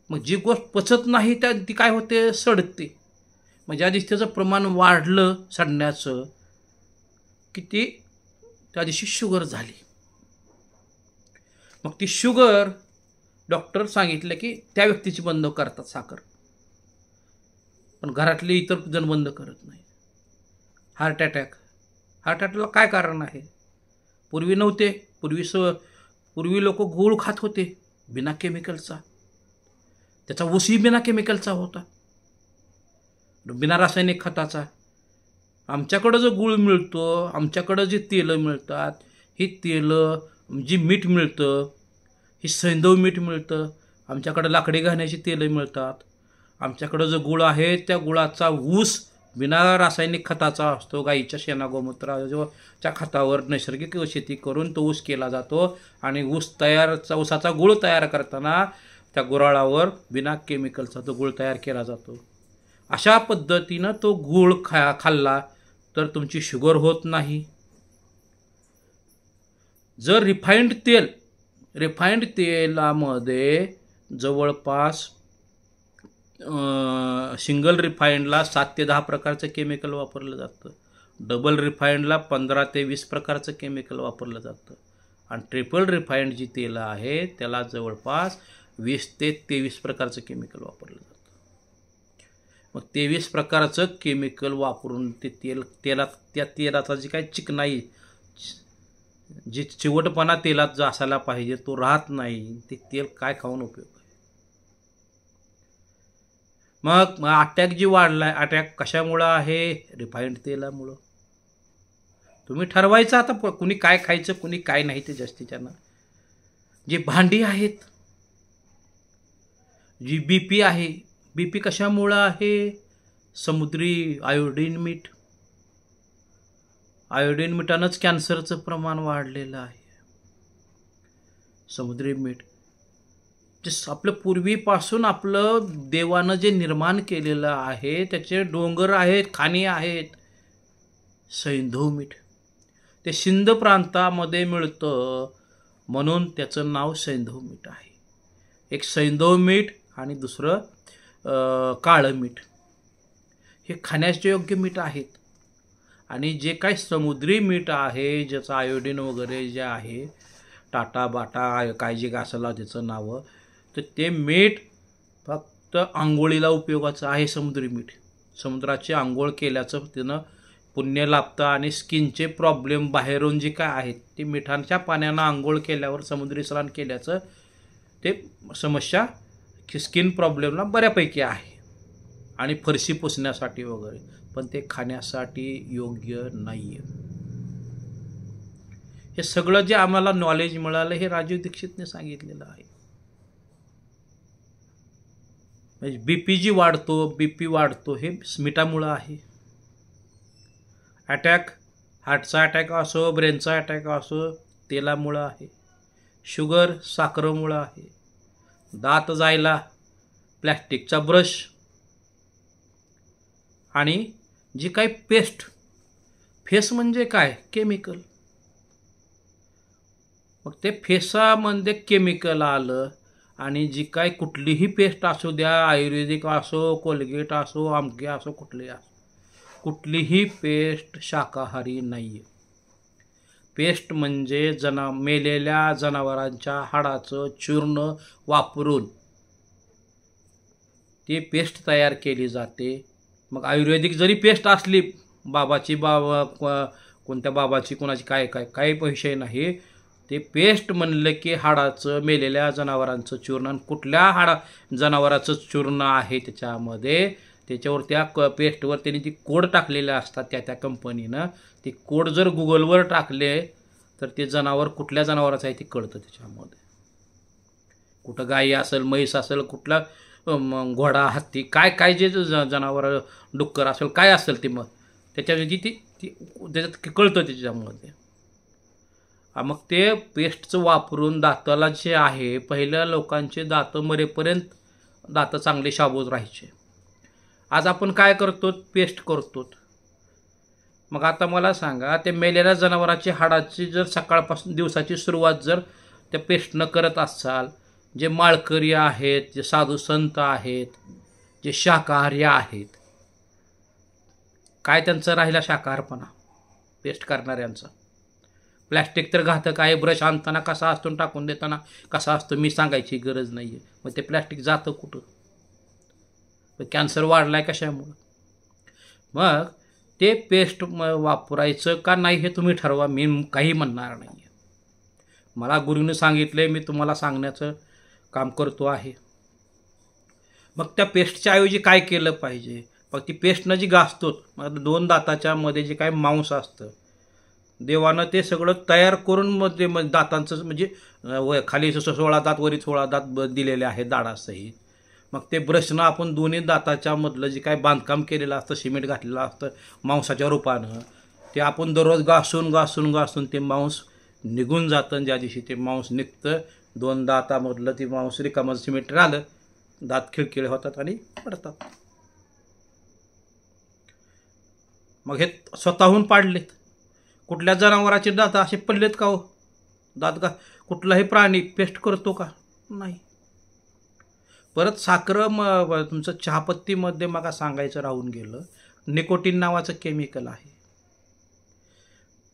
मग जी गोष्ट पचत नाही त्या ती काय होते, सडते. मग ज्या दिवशी त्याचं प्रमाण वाढलं सडण्याचं, की ती त्या दिवशी शुगर झाली. मग ती शुगर डॉक्टर सांगितलं की त्या व्यक्तीची बंद करतात साखर, पण घरातले इतर जण बंद करत नाही. हार्ट अटॅकला काय कारण आहे? पूर्वी नव्हते. पूर्वी लोक गूळ खात होते बिना केमिकलचा, त्याचा ऊसही बिना केमिकलचा होता, बिना रासायनिक खताचा. आमच्याकडं जो गूळ मिळतो, आमच्याकडं जी तेलं मिळतात, ही तेलं, जी मीठ मिळतं, ही सैंधव मीठ मिळतं. आमच्याकडं लाकडी घाण्याची तेलं मिळतात. आमच्याकडं जो गूळ आहे त्या गुळाचा ऊस बिना रासायनिक खताचा असतो. गाईच्या शेणा गोमूत्राच्या खतावर नैसर्गिक शेती करून तो ऊस केला जातो. आणि ऊसाचा गूळ तयार करताना त्या गुराळावर बिना केमिकलचा तो गूळ तयार केला जातो. अशा पद्धतीनं तो गूळ खाल्ला तर तुमची शुगर होत नाही. जर रिफाइंड तेलामध्ये जवळपास सिंगल रिफाइंडला 7 ते 10 प्रकारचं केमिकल वापरलं जातं. डबल रिफाइंडला 15 ते 20 प्रकारचं केमिकल वापरलं जातं. आणि ट्रिपल रिफाइंड जी तेल आहे त्याला जवळपास 20 ते 23 प्रकारचं केमिकल वापरलं जातं. मग 23 प्रकारचं केमिकल वापरून ते त्या तेलाचा जी काय चिकनाई, जी चिवटपणा तेलात जो असायला पाहिजे तो राहत नाही. ते तेल काय खाऊन उपयोग आहे? मग अटॅक जी वाढलाय, अटॅक कशामुळं आहे? रिफाइंड तेलामुळं. तुम्ही ठरवायचं आता कुणी काय खायचं, कुणी काय नाही. ते जास्तीच्यानं जी भांडी आहेत, जी बीपी आहे, बीपी कशामुळं आहे? समुद्री आयोडीन मिठानंच कॅन्सरचं प्रमाण वाढलेलं आहे. समुद्री मीठ जे आपलं पूर्वीपासून आपलं देवानं जे निर्माण केलेलं आहे, त्याचे डोंगर आहेत, खाणी आहेत. सैंधव मीठ ते सिंध प्रांतामध्ये मिळतं, म्हणून त्याचं नाव सैंधव मीठ आहे. एक सैंधव मीठ आणि दुसरं काळं मीठ, हे खाण्याचे योग्य मीठ आहेत. आणि जे काही समुद्री मीठ आहे, ज्याचं आयोडीन वगैरे जे आहे, टाटा बाटा काय जे असेल त्याचं नावं, तर ते मीठ फक्त आंघोळीला उपयोगाचं आहे. समुद्री मीठ समुद्राची आंघोळ केल्याचं त्यानं पुण्य लाभतं. आणि स्किनचे प्रॉब्लेम बाहेरून जे काय आहेत ते मिठांच्या पाण्यानं आंघोळ केल्यावर, समुद्री स्नान केल्याचं ते समस्या स्किन प्रॉब्लेमला बऱ्यापैकी आहे. आणि फरशी पुसण्यासाठी वगैरे, पण ते खाण्यासाठी योग्य नाही आहे. हे सगळं जे आम्हाला नॉलेज मिळालं हे राजीव दीक्षितने सांगितलेलं आहे. म्हणजे बीपी वाढतो हे मिठामुळं आहे. हार्टचा अटॅक असो, ब्रेनचा अटॅक असो, तेलामुळं आहे. शुगर साखरेमुळं आहे. दात जायला प्लॅस्टिकचा ब्रश, आणि जी काही फेस म्हणजे काय? केमिकल. मग ते फेसामध्ये केमिकल आलं. आणि जी काय कुठलीही पेस्ट असू द्या, आयुर्वेदिक असो, कोलगेट असो, आमके असो, कुठलीही पेस्ट शाकाहारी नाही आहे. पेस्ट म्हणजे मेलेल्या जनावरांच्या हाडाचं चूर्ण वापरून ती पेस्ट तयार केली जाते. मग आयुर्वेदिक जरी पेस्ट असली, बाबाची कोणत्या बाबाची कोणाची काय काय काही विषय नाही, ते पेस्ट म्हणलं की हाडाचं, मेलेल्या जनावरांचं चूर्ण, आणि कुठल्या जनावराचं चूर्ण आहे त्याच्यामध्ये, त्याच्यावर त्या पेस्टवर त्यांनी ती कोड टाकलेल्या असतात त्या कंपनीनं. ती कोड जर गुगलवर टाकले तर ते जनावर कुठल्या जनावराचं आहे ते कळतं त्याच्यामध्ये. कुठं गाई असेल, म्हैस असेल, कुठला घोडा, हत्ती, काय काय जे जनावर, डुक्कर असेल, काय असेल ते, मग त्याच्यामध्ये त्याच्यात कळतं त्याच्यामध्ये. मग ते पेस्टचं वापरून दाताला जे आहे, पहिल्या लोकांचे दातं मरेपर्यंत दातं चांगले शाबूत राहायचे. आज आपण काय करतो, पेस्ट करतो. मग आता मला सांगा, त्या मेलेल्या जनावराची हाडाची जर सकाळपासून दिवसाची सुरुवात जर त्या पेस्टनं करत असाल, जे माळकरी आहेत, जे साधू संत आहेत, जे शाकाहारी आहेत, काय त्यांचं राहिला शाकाहारपणा पेस्ट करणाऱ्यांचा. प्लॅस्टिक तर घातक आहे, ब्रश आणताना कसा असतो, टाकून देताना कसा असतो, मी सांगायची गरज नाही आहे. मग ते प्लॅस्टिक जातं कुठं? कॅन्सर वाढला आहे कशामुळं? मग ते पेस्ट वापरायचं का नाही हे तुम्ही ठरवा, मी काही म्हणणार नाही आहे. मला गुरुने सांगितलं आहे, मी तुम्हाला सांगण्याचं काम करतो आहे. मग त्या पेस्टच्या ऐवजी काय केलं पाहिजे? मग ती पेस्टनं जी घासतो, मग 2 दाताच्या मध्ये जे काय मांस असतं, देवानं ते सगळं तयार करून मध्ये दातांचं म्हणजे खाली 16 दात, वरी 16 दात दिलेले आहेत दाढासहित. मग ते ब्रशनं आपण दोन्ही दाताच्या मधलं जे काय बांधकाम केलेलं असतं, सिमेंट घातलेलं असतं मांसाच्या रूपानं, ते आपण दररोज घासून घासून घासून ते मांस निघून जातं. ज्या दिवशी ते मांस निघतं, 2 दातामधलं ते मांस रिकामं सिमेंट राहिलं, दात खिळखिळे होतात आणि पडतात. मग हे स्वतःहून पाडलेत. कुठल्या जनावराचे दात असे पडलेत का हो? दात का कुठलाही प्राणी पेस्ट करतो का? नाही. परत साखर, तुमचं चहापत्तीमध्ये मग सांगायचं राहून गेलं, निकोटीन नावाचं केमिकल आहे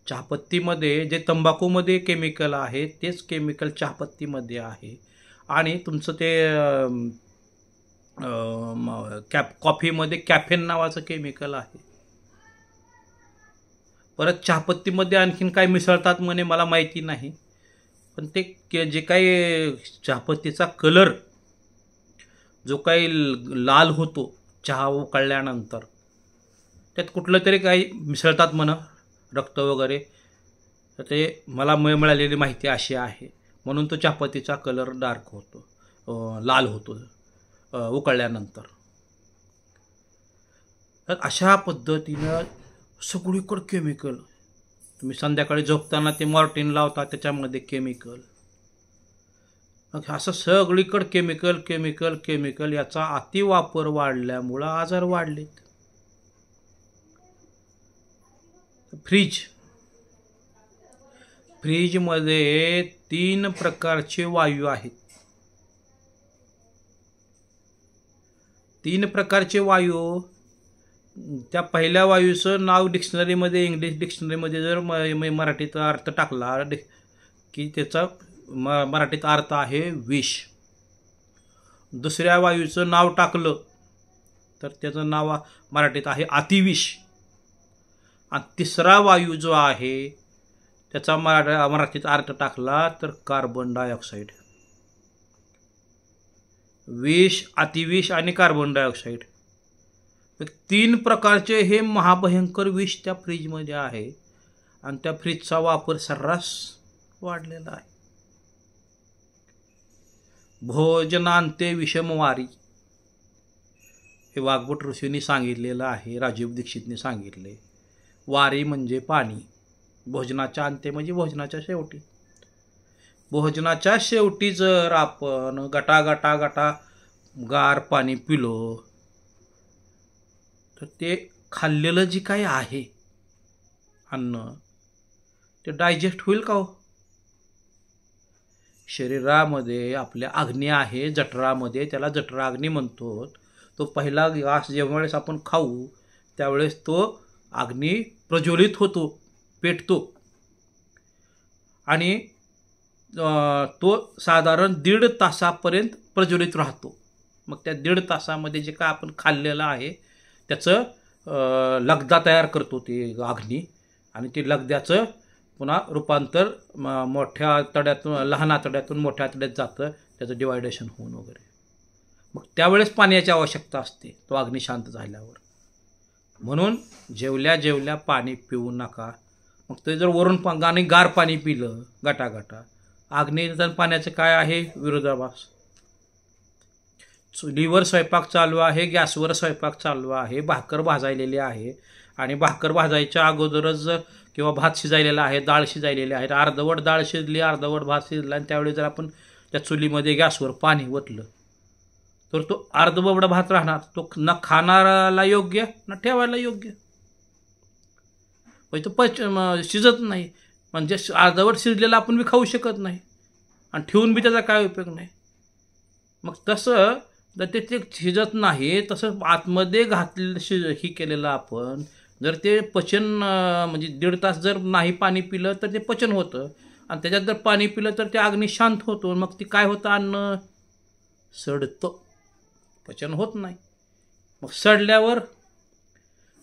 चहापत्तीमध्ये. जे तंबाखूमध्ये केमिकल आहे तेच केमिकल चहापत्तीमध्ये आहे. आणि तुमचं ते कॉफीमध्ये कॅफेन नावाचं केमिकल आहे. परत चहापत्तीमध्ये आणखीन काय मिसळतात म्हणे, मला माहिती नाही. पण ते जे काही चहापत्तीचा कलर जो काही लाल होतो चहा उकळल्यानंतर, त्यात कुठलं तरी काही मिसळतात म्हणा, रक्त वगैरे. तर ते मला मिळालेली माहिती अशी आहे, म्हणून तो चहापत्तीचा कलर डार्क होतो, लाल होतो उकळल्यानंतर. तर अशा पद्धतीनं सगळीकडं केमिकल. तुम्ही संध्याकाळी झोपताना ते मॉर्टिन लावता, त्याच्यामध्ये केमिकल. असं सगळीकडं केमिकल केमिकल केमिकल. याचा अतिवापर वाढल्यामुळं आजार वाढलेत. फ्रीजमध्ये 3 प्रकारचे वायू आहेत. 3 प्रकारचे वायू. त्या पहिल्या वायूचं नाव डिक्शनरीमध्ये, इंग्लिश डिक्शनरीमध्ये जर मराठीत अर्थ टाकला की त्याचा मराठीत अर्थ आहे विष. दुसऱ्या वायूचं नाव टाकलं तर त्याचं नाव मराठीत आहे अतिविष. आणि तिसरा वायू जो आहे त्याचा मराठीत अर्थ टाकला तर कार्बन डायऑक्साईड. विष, अतिविष आणि कार्बन डायऑक्साईड. 3 प्रकारचे हे महाभयंकर विष त्या फ्रीजमध्ये आहे. आणि त्या फ्रीजचा वापर सर्रास वाढलेला आहे. भोजनांते विषमवारी हे वाघभट ऋषींनी सांगितलेलं आहे, राजीव दीक्षितने सांगितले. वारी म्हणजे पाणी, भोजनाच्या अंते म्हणजे भोजनाच्या शेवटी. भोजनाच्या शेवटी जर आपण गटा गटा गटा गार पाणी पिलो तर ते खाल्लेलं जे काही आहे अन्न ते डायजेस्ट होईल का हो? शरीरामध्ये आपल्या अग्नी आहे जठरामध्ये, त्याला जठराग्नी म्हणतो. तो पहिला घास जेव्हावेळेस आपण खाऊ त्यावेळेस तो अग्नी प्रज्वलित होतो, पेटतो. आणि तो साधारण 1.5 तासापर्यंत प्रज्वलित राहतो. मग त्या 1.5 तासामध्ये जे काय आपण खाल्लेलं आहे त्याचं लगदा तयार करतो ती अग्नी, आणि ती लगद्याचं पुन्हा रूपांतर मोठ्या आतड्यातून लहान आतड्यातून मोठ्या आतड्यात जातं, त्याचं डिवायडेशन होऊन वगैरे. मग त्यावेळेस पाण्याची आवश्यकता असते तो अग्नी शांत झाल्यावर. म्हणून जेवल्या जेवल्या पाणी पिऊ नका. मग ते जर वरून गार पाणी पिलं गटागटा, अग्नीचं पाण्याचं काय आहे विरोधाभास. चुलीवर स्वयंपाक चालू आहे, गॅसवर स्वयंपाक चालू आहे, भाकर भाजायलेली आहे, आणि भाकर भाजायच्या अगोदरच किंवा भात शिजायलेला आहे, डाळ शिजायलेली आहे, अर्धवट डाळ शिजली अर्धवट भात शिजला, आणि त्यावेळी जर आपण त्या चुलीमध्ये गॅसवर पाणी ओतलं तर तो अर्धवट भात राहणार, तो न खाणाऱ्याला योग्य न ठेवायला योग्य. म्हणजे तो शिजत नाही, म्हणजे अर्धवट शिजलेला आपण बी खाऊ शकत नाही, आणि ठेवून बी त्याचा काय उपयोग नाही. मग तसं जर ते शिजत नाही, तसं आतमध्ये ही केलेलं आपण जर ते पचन म्हणजे 1.5 तास जर नाही पाणी पिलं तर ते पचन होतं, आणि त्याच्यात जर पाणी पिलं तर ते अग्नी शांत होतो. मग ते काय होतं, अन्न सडतं, पचन होत नाही. मग सडल्यावर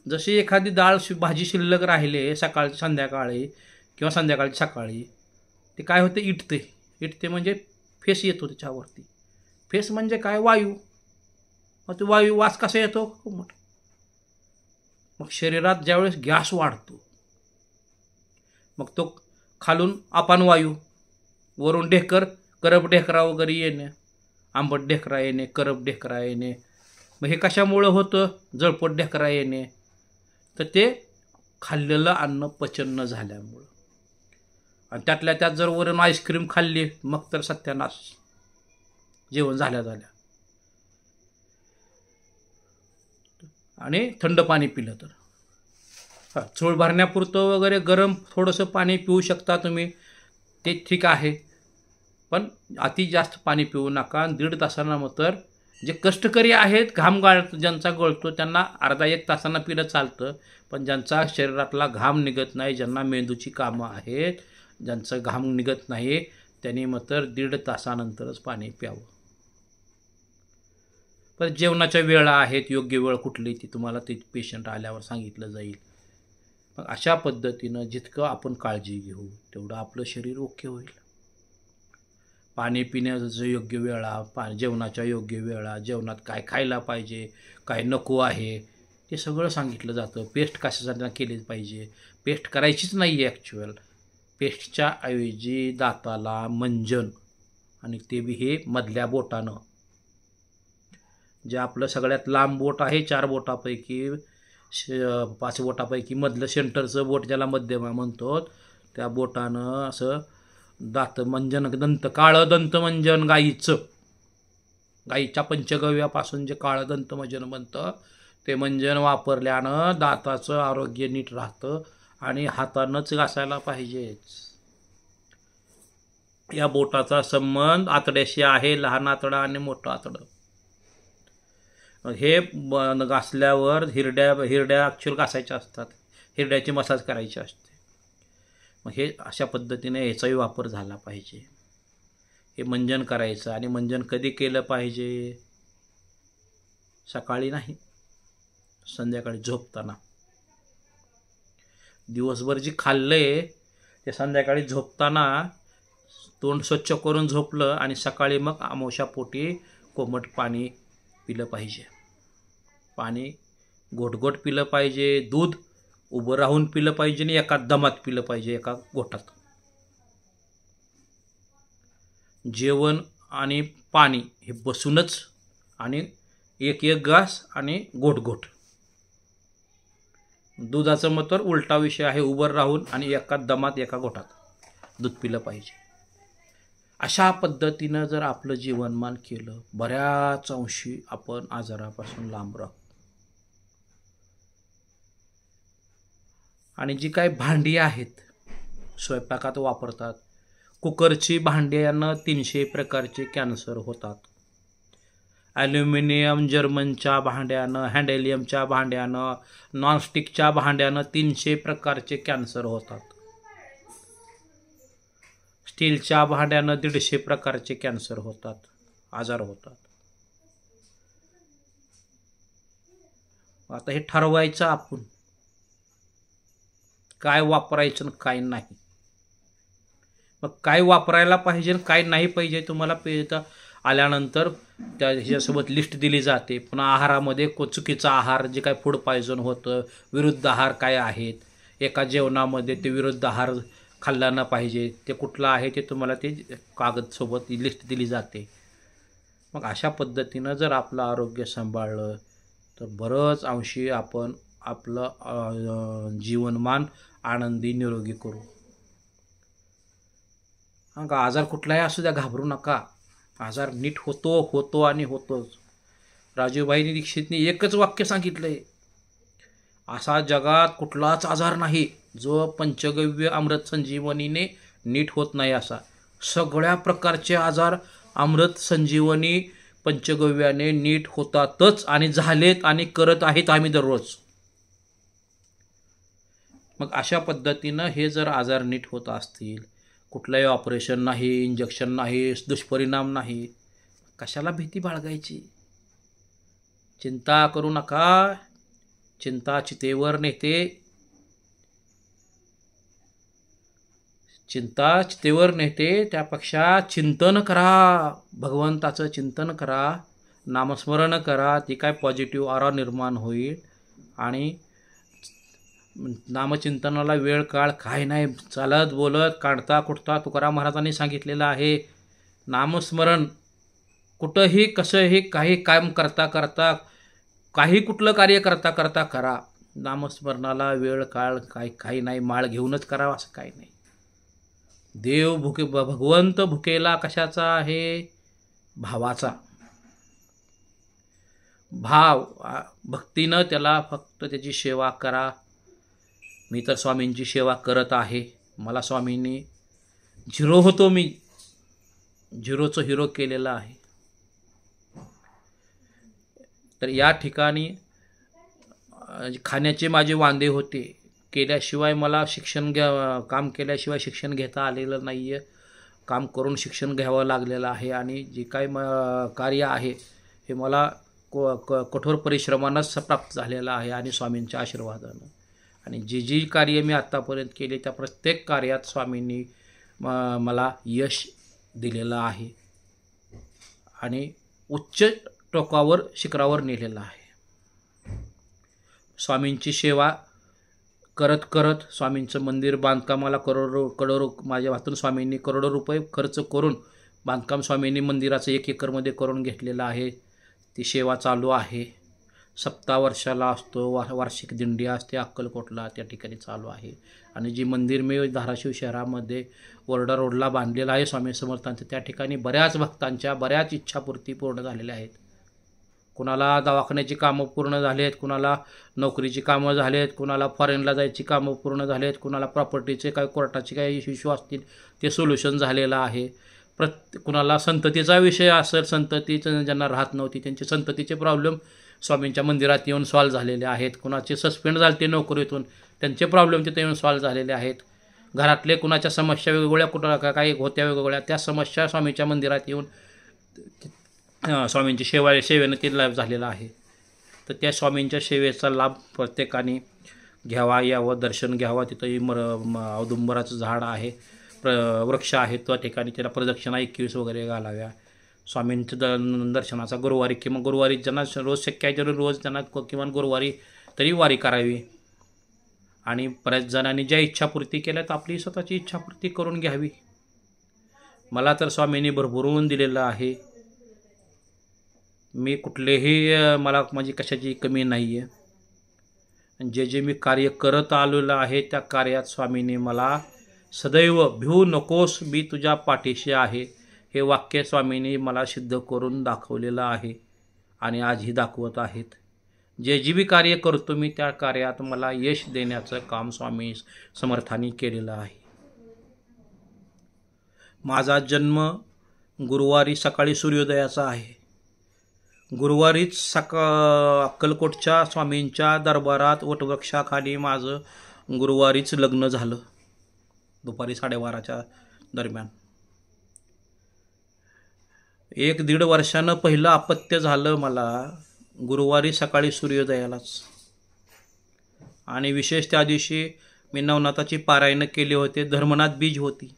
जशी एखादी डाळ भाजी शिल्लक राहिले सकाळची संध्याकाळी किंवा संध्याकाळची सकाळी, ते काय होते, इटते म्हणजे फेस येतो त्याच्यावरती. फेस म्हणजे काय, वायू. मग तो वायू वास कसा येतो, खूप मोठा. मग शरीरात ज्यावेळेस गॅस वाढतो, मग तो खालून अपान वायू, वरून करप ढेकरा वगैरे येणे, आंबट ढेकरा येणे, करप ढेकरा येणे. मग हे कशामुळं होतं, जळपट ढेकरा येणे, तर ते खाल्लेलं अन्न पचन न झाल्यामुळं. आणि त्यातल्या त्यात जर वरून आईस्क्रीम खाल्ली मग तर सत्यानाश, जेवण झाल्या. आणि थंड पाणी पिलं तर चूळ भरण्यापुरतं वगैरे गरम थोडंसं पाणी पिऊ शकता तुम्ही, ते ठीक आहे, पण अति जास्त पाणी पिऊ नका. 1.5 तासांना मग तर जे कष्टकरी आहेत, घाम ज्यांचा गळतो त्यांना अर्धा 1 तासांना पिलं चालतं, पण ज्यांचा शरीरातला घाम निघत नाही, ज्यांना मेंदूची कामं आहेत, ज्यांचं घाम निघत नाही, त्यांनी मग तर 1.5 तासानंतरच पाणी प्यावं. पण जेवणाच्या वेळा आहेत, योग्य वेळ कुठली ती तुम्हाला ते पेशंट आल्यावर सांगितलं जाईल. मग अशा पद्धतीनं जितकं आपण काळजी घेऊ तेवढं आपलं शरीर ओके होईल. पाणी पिण्याचं योग्य वेळा, जेवणाच्या योग्य वेळा, जेवणात काय खायला पाहिजे, काय नको आहे, ते सगळं सांगितलं जातं. पेस्ट कशासाठी केली पाहिजे, पेस्ट करायचीच नाही आहे ॲक्च्युअल. पेस्टच्या ऐवजी दाताला मंजन, आणि ते बी हे मधल्या बोटानं, जे आपलं सगळ्यात लांब बोट आहे 4 बोटापैकी 5 बोटापैकी मधलं सेंटरचं बोट ज्याला मध्यमा म्हणतो, त्या बोटानं असं मंजन, काळं दंतमंजन, गाईच्या पंचगव्यापासून जे काळं दंतमंजन बनतं, ते मंजन वापरल्यानं दाताचं आरोग्य नीट राहतं, आणि हातानंच घासायला पाहिजेच. या बोटाचा संबंध आतड्याशी आहे, लहान आतडा आणि मोठं आतडं. हे घासल्यावर हिरड्या ॲक्च्युअल घासायच्या असतात, हिरड्याची मसाज करायची असते. मग हे अशा पद्धतीने याचाही वापर झाला पाहिजे. हे मंजन करायचं, आणि मंजन कधी केलं पाहिजे, सकाळी नाही, संध्याकाळी झोपताना. दिवसभर जे खाल्लंय ते संध्याकाळी झोपताना तोंड स्वच्छ करून झोपलं, आणि सकाळी मग आमोशापोटी कोमट पाणी पिलं पाहिजे. पाणी घोट पिलं पाहिजे. दूध उभं राहून पिलं पाहिजे आणि एका दमात पिलं पाहिजे, एका घोटात. जेवण आणि पाणी हे बसूनच, आणि एक ग्लास आणि घोट. दुधाचं मग तर उलटा विषय आहे, उभं राहून आणि एका दमात एका घोटात दूध पिलं पाहिजे. अशा पद्धतीनं जर आपलं जीवनमान केलं, बऱ्याच अंशी आपण आजारापासून लांब राहू. आणि जी काही भांडी आहेत स्वयंपाकात वापरतात, कुकरची भांड्यानं 300 प्रकारचे कॅन्सर होतात. ॲल्युमिनियम जर्मनच्या भांड्यानं, हँडेलियमच्या भांड्यानं, नॉनस्टिकच्या भांड्यानं 300 प्रकारचे कॅन्सर होतात. स्टीलच्या भांड्यानं 150 प्रकारचे कॅन्सर होतात, आजार होतात. आता हे ठरवायचं आपण काय वापरायचं आणि काय नाही. मग काय वापरायला पाहिजे काय नाही पाहिजे तुम्हाला आल्यानंतर त्या ह्याच्यासोबत लिस्ट दिली जाते. पुन्हा आहारामध्ये चुकीचा आहार जे काय फूड पॉयझन होतं, विरुद्ध आहार काय आहेत, एका जेवणामध्ये ते विरुद्ध आहार खाल्ला न पाहिजे ते कुठलं आहे ते तुम्हाला ते कागदसोबत लिस्ट दिली जाते. मग अशा पद्धतीनं जर आपलं आरोग्य सांभाळलं तर बरंच अंशी आपण आपलं जीवनमान आनंदी निरोगी करू. हां का आजार कुठलाही असू द्या घाबरू नका. आजार नीट होतो आणि होतोच. राजूभाई दीक्षितने एकच वाक्य सांगितलंय, असा जगात कुठलाच आजार नाही जो पंचगव्य अमृत संजीवनीने नीट होत नाही. असा सगळ्या प्रकारचे आजार अमृत संजीवनी पंचगव्याने नीट होतातच आणि झालेत आणि करत आहेत आम्ही दररोज. मग अशा पद्धतीनं हे जर आजार नीट होत असतील, कुठलंही ऑपरेशन नाही, इंजेक्शन नाही, दुष्परिणाम नाही, कशाला भीती बाळगायची. चिंता करू नका. चिंता चितेवर नेते. चिंता चितेवर नेते. त्यापेक्षा चिंतन करा, भगवंताचं चिंतन करा, नामस्मरण करा. ती काय पॉझिटिव्ह ऑरा निर्माण होईल. आणि नामचिंतनाला वेळ काळ काय नाही, चालत बोलत काढता कुठता तुकाराम महाराजांनी सांगितलेलं आहे. नामस्मरण कुठंही कसंही काही काम करता करता काही कुठलं कार्य करता करता करा. नामस्मरणाला वेळ काळ काही नाही, माळ घेऊनच करावं असं काही नाही. देव भगवंत भुकेला कशाचा आहे? भावाचा. भाव भक्तीनं त्याला फक्त त्याची सेवा करा. मी तर स्वामींची सेवा करत आहे. मला स्वामींनी झिरो होतो, मी झिरोचं हिरो केलेलं आहे. तर या ठिकाणी खाण्याचे माझे वांदे होते. केल्याशिवाय मला काम केल्याशिवाय शिक्षण घेता आलेलं नाही आहे. काम करून शिक्षण घ्यावं लागलेलं आहे. आणि जे काही कार्य आहे हे मला कठोर परिश्रमानंच प्राप्त झालेलं आहे आणि स्वामींच्या आशीर्वादानं. आणि जी कार्य मी आत्तापर्यंत केली त्या प्रत्येक कार्यात स्वामींनी मला यश दिलेलं आहे आणि उच्च टोकावर शिखरावर नेलेलं आहे. स्वामींची सेवा करत करत स्वामींचं मंदिर बांधकामाला करोडो माझ्या हातून स्वामींनी करोडो रुपये खर्च करून बांधकाम स्वामींनी मंदिराचं 1 एकरमध्ये करून घेतलेलं आहे. ती सेवा चालू आहे. सप्ताह वर्षाला असतो, वार्षिक दिंडी असते अक्कलकोटला, त्या ठिकाणी चालू आहे. आणि जी मंदिर मी धाराशिव शहरामध्ये वरडा रोडला बांधलेलं आहे स्वामी समर्थांचं, त्या ठिकाणी बऱ्याच भक्तांच्या बऱ्याच इच्छापूर्ती पूर्ण झालेल्या आहेत. कुणाला दवाखान्याची कामं पूर्ण झाली आहेत, कुणाला नोकरीची कामं झाली आहेत, कुणाला फॉरेनला जायची कामं पूर्ण झाली आहेत, कुणाला प्रॉपर्टीचे काय कोर्टाचे काही इश्यू असतील ते सोल्युशन झालेलं आहे. कुणाला संततीचा विषय असेल, संततीचं ज्यांना राहत नव्हती त्यांचे संततीचे प्रॉब्लेम स्वामींच्या मंदिरात येऊन सॉल्व्ह झालेले आहेत. कुणाचे सस्पेंड झाले नोकरीतून त्यांचे प्रॉब्लेम तिथे येऊन सॉल्व्ह झालेले आहेत. घरातले कुणाच्या समस्या वेगवेगळ्या कुठं काही होत्या वेगवेगळ्या, त्या समस्या स्वामींच्या मंदिरात येऊन स्वामींची सेवेनं ते लाभ झालेला आहे. तर त्या स्वामींच्या सेवेचा लाभ प्रत्येकाने घ्यावा, यावं, दर्शन घ्यावं. तिथंही औदुंबराचं झाड आहे, वृक्ष आहे, त्या ठिकाणी त्याला प्रदक्षिणा 21 वगैरे घालाव्या. स्वामींचं दर्शनाचा गुरुवारी किंवा गुरुवारी ज्यांना रोज शक्य आहे तरी रोज त्यांना किमान गुरुवारी तरी वारी करावी. आणि बऱ्याच जणांनी ज्या इच्छापूर्ती केल्या तर आपली स्वतःची इच्छापूर्ती करून घ्यावी. मला तर स्वामींनी भरभरून दिलेलं आहे. मी कुठलेही मला माझी कशाची कमी नाही आहे. जे मी कार्य करत आलेलं आहे त्या कार्यात स्वामींनी मला सदैव भिवू नकोस, मी तुझ्या पाठीशी आहे, हे वाक्य स्वामींनी मला सिद्ध करून दाखवलेलं आहे आणि आजही दाखवत आहेत. जे बी कार्य करतो मी त्या कार्यात मला यश देण्याचं काम स्वामी समर्थांनी केलेलं आहे. माझा जन्म गुरुवारी सकाळी सूर्योदयाचा आहे. गुरुवारीच अक्कलकोटच्या स्वामींच्या दरबारात वटवृक्षाखाली माझं गुरुवारीच लग्न झालं दुपारी 12:30च्या दरम्यान. 1-1.5 वर्षानं पहिलं अपत्य झालं मला गुरुवारी सकाळी सूर्योदयालाच. आणि विशेष त्या दिवशी मी नवनाथाची पारायण केली होते. धर्मनाथ बीज होती.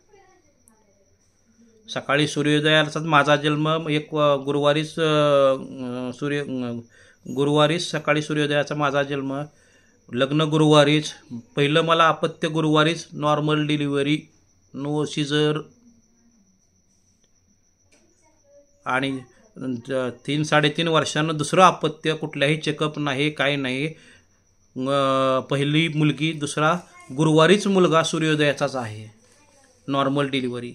सकाळी सूर्योदयाचाच माझा जन्म एक गुरुवारीच सकाळी सूर्योदयाचा माझा जन्म, लग्न गुरुवारीच, पहिलं मला अपत्य गुरुवारीच, नॉर्मल डिलिव्हरी, नो सीझर, आणि 3-3.5 वर्षानं दुसरं अपत्य, कुठल्याही चेकअप नाही, काही नाही. पहिली मुलगी, दुसरा गुरुवारीच मुलगा सूर्योदयाचाच आहे, नॉर्मल डिलिव्हरी.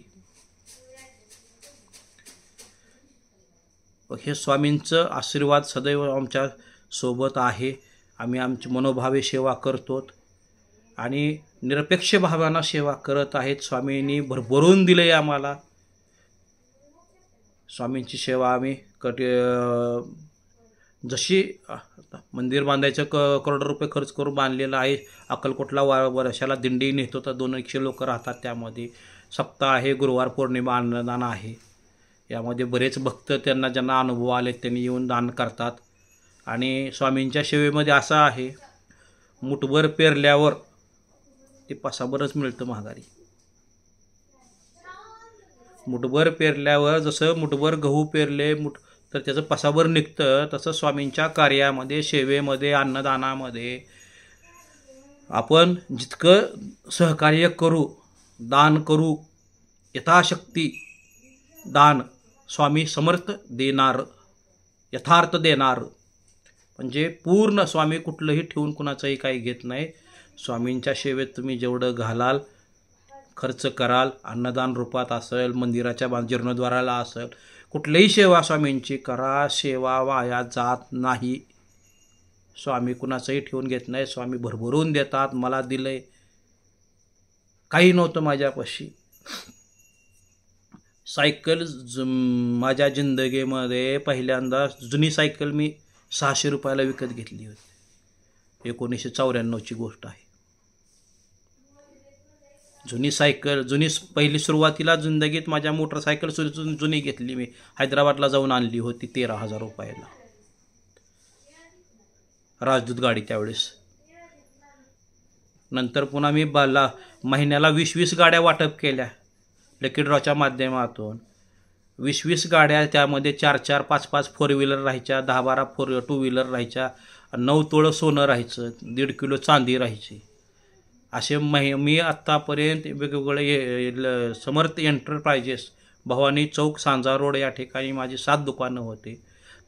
हे स्वामींचं आशीर्वाद सदैव आमच्या सोबत आहे. आम्ही आमची मनोभावे सेवा करतो आणि निरपेक्ष भावानं सेवा करत आहेत. स्वामींनी भरभरून दिले आम्हाला. स्वामींची सेवा आम्ही जशी मंदिर बांधायचं करोड रुपये खर्च करून बांधलेलं आहे. अक्कलकोटला वर्षाला दिंडी नेतो तर 200 लोक राहतात. त्यामध्ये सप्ताह आहे, गुरुवार पौर्णिमा, अन्नदान आहे. यामध्ये बरेच भक्त ज्यांना अनुभव आले त्यांनी येऊन दान करतात. आणि स्वामींच्या सेवेमध्ये असं आहे, मुठभर पेरल्यावर ते पसाभरच मिळतं महागारी. मुठभर पेरल्यावर जसं मुठभर गहू पेरले तर त्याचं पसाभर निघतं, तसं स्वामींच्या कार्यामध्ये, सेवेमध्ये, अन्नदानामध्ये आपण जितकं सहकार्य करू, दान करू, यथाशक्ती दान स्वामी समर्थ देणार, यथार्थ देणार. म्हणजे पूर्ण स्वामी कुठलंही ठेवून कुणाचंही काही घेत नाही. स्वामींच्या सेवेत तुम्ही जेवढं घालाल, खर्च कराल, अन्नदान रूपात असेल, मंदिराच्या जीर्णोद्वाराला असेल, कुठलीही सेवा स्वामींची करा, सेवा वाया जात नाही. स्वामी कुणाचंही ठेवून घेत नाही. स्वामी भरभरून देतात. मला दिलंय, काही नव्हतं माझ्यापाशी. सायकल माझ्या जिंदगीमध्ये पहिल्यांदा जुनी सायकल मी 600 रुपयाला विकत घेतली होती. 1994ची गोष्ट आहे. जुनी सायकल, पहिली सुरुवातीला जिंदगीत माझ्या मोटरसायकल जुनी घेतली मी. हैदराबादला जाऊन आणली होती 13,000 रुपयाला, राजदूत गाडी त्यावेळेस. नंतर पुन्हा मी महिन्याला 20-20 गाड्या वाटप केल्या लकी ड्रॉच्या माध्यमातून. 20-20 गाड्या, त्यामध्ये 4-4, 5-5 4 व्हीलर राहायच्या, 10-12 टू व्हीलर राहायच्या, 9 तोळं सोनं राहायचं, 1.5 किलो चांदी राहायची. असे मी आत्तापर्यंत वेगवेगळे समर्थ एंटरप्राइजेस, भवानी चौक, सांजा रोड या ठिकाणी माझी 7 दुकानं होती.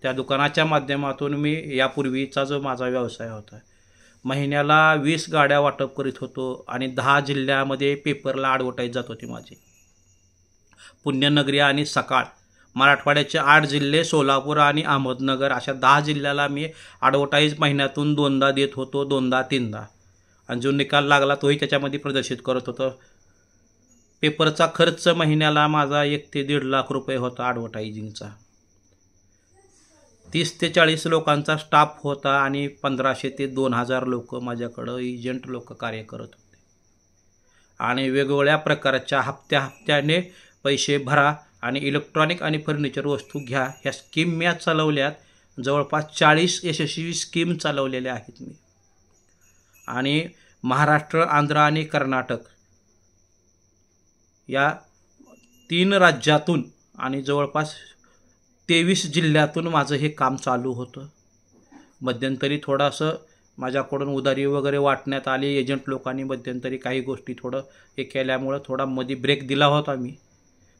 त्या दुकानाच्या माध्यमातून मी यापूर्वीचा जो माझा व्यवसाय होता, महिन्याला 20 गाड्या वाटप करीत होतो आणि 10 जिल्ह्यामध्ये पेपरला ॲडव्हर्टाईज जात होती माझी. पुण्यनगरी आणि सकाळ, मराठवाड्याचे 8 जिल्हे, सोलापूर आणि अहमदनगर, अशा 10 जिल्ह्याला मी ॲडव्हर्टाईज महिन्यातून 2दा देत होतो, 2दा-3दा. आणि जो निकाल लागला तोही त्याच्यामध्ये प्रदर्शित करत होतो. पेपरचा खर्च महिन्याला माझा 1 ते 1.5 लाख रुपये होता ॲडव्हर्टायझिंगचा. 30 ते 40 लोकांचा स्टाफ होता आणि 1500 ते 2000 लोक माझ्याकडं एजंट लोक कार्य करत होते. आणि वेगवेगळ्या प्रकारच्या हप्त्याने पैसे भरा आणि इलेक्ट्रॉनिक आणि फर्निचर वस्तू घ्या, ह्या स्कीम मी चालवल्यात. जवळपास 40 यशस्वी स्कीम चालवलेल्या आहेत मी. आणि महाराष्ट्र, आंध्र आणि कर्नाटक या 3 राज्यातून आणि जवळपास 23 जिल्ह्यातून माझं हे काम चालू होतं. मध्यंतरी थोडंसं माझ्याकडून उधारी वगैरे वाटण्यात आली. एजंट लोकांनी मध्यंतरी काही गोष्टी थोडं हे केल्यामुळं थोडा मध्ये ब्रेक दिला होता मी.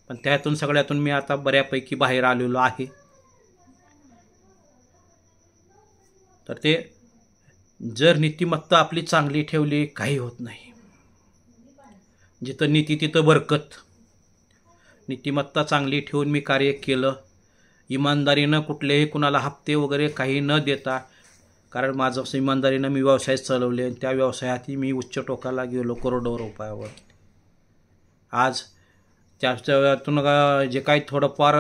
पण त्यातून सगळ्यातून मी आता बऱ्यापैकी बाहेर आलेलो आहे. तर ते जर नीतिमत्ता आपली चांगली ठेवली, काही होत नाही. जिथं नीती तिथं बरकत. नीतिमत्ता चांगली ठेवून मी कार्य केलं, इमानदारीनं, कुठलेही कुणाला हप्ते वगैरे काही न देता. कारण माझं इमानदारीनं मी व्यवसाय चालवले आणि त्या व्यवसायातही मी उच्च टोकाला गेलो, करोडो रुपयावर. आज त्यातून जे काही थोडंफार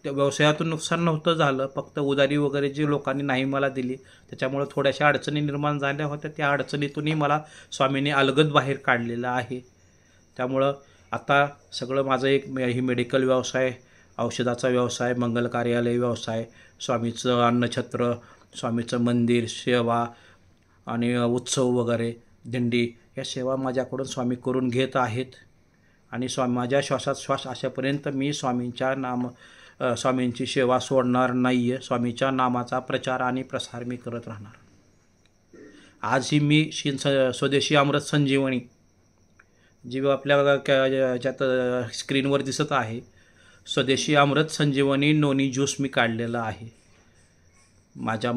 त्या व्यवसायातून नुकसान नव्हतं झालं, फक्त उधारी वगैरे जी लोकांनी नाही मला दिली त्याच्यामुळे थोड्याशा अडचणी निर्माण झाल्या होत्या. त्या अडचणीतूनही मला स्वामींनी अलगद बाहेर काढलेलं आहे. त्यामुळं आता सगळं माझं ही मेडिकल व्यवसाय, औषधाचा व्यवसाय, मंगल कार्यालय व्यवसाय, स्वामीचं अन्नछत्र, स्वामीचं मंदिर, सेवा आणि उत्सव वगैरे दिंडी या सेवा माझ्याकडून स्वामी करून घेत आहेत. आणि माझ्या श्वासात श्वास अशापर्यंत मी स्वामींची सेवा सोडणार नाही आहे. स्वामीच्या नामाचा प्रचार आणि प्रसार मी करत राहणार. आजही मी स्वदेशी अमृत संजीवनी जी आपल्या याच्यात स्क्रीनवर दिसत आहे, स्वदेशी अमृत संजीवनी नोनी ज्यूस मी काढलेला आहे. माझ्या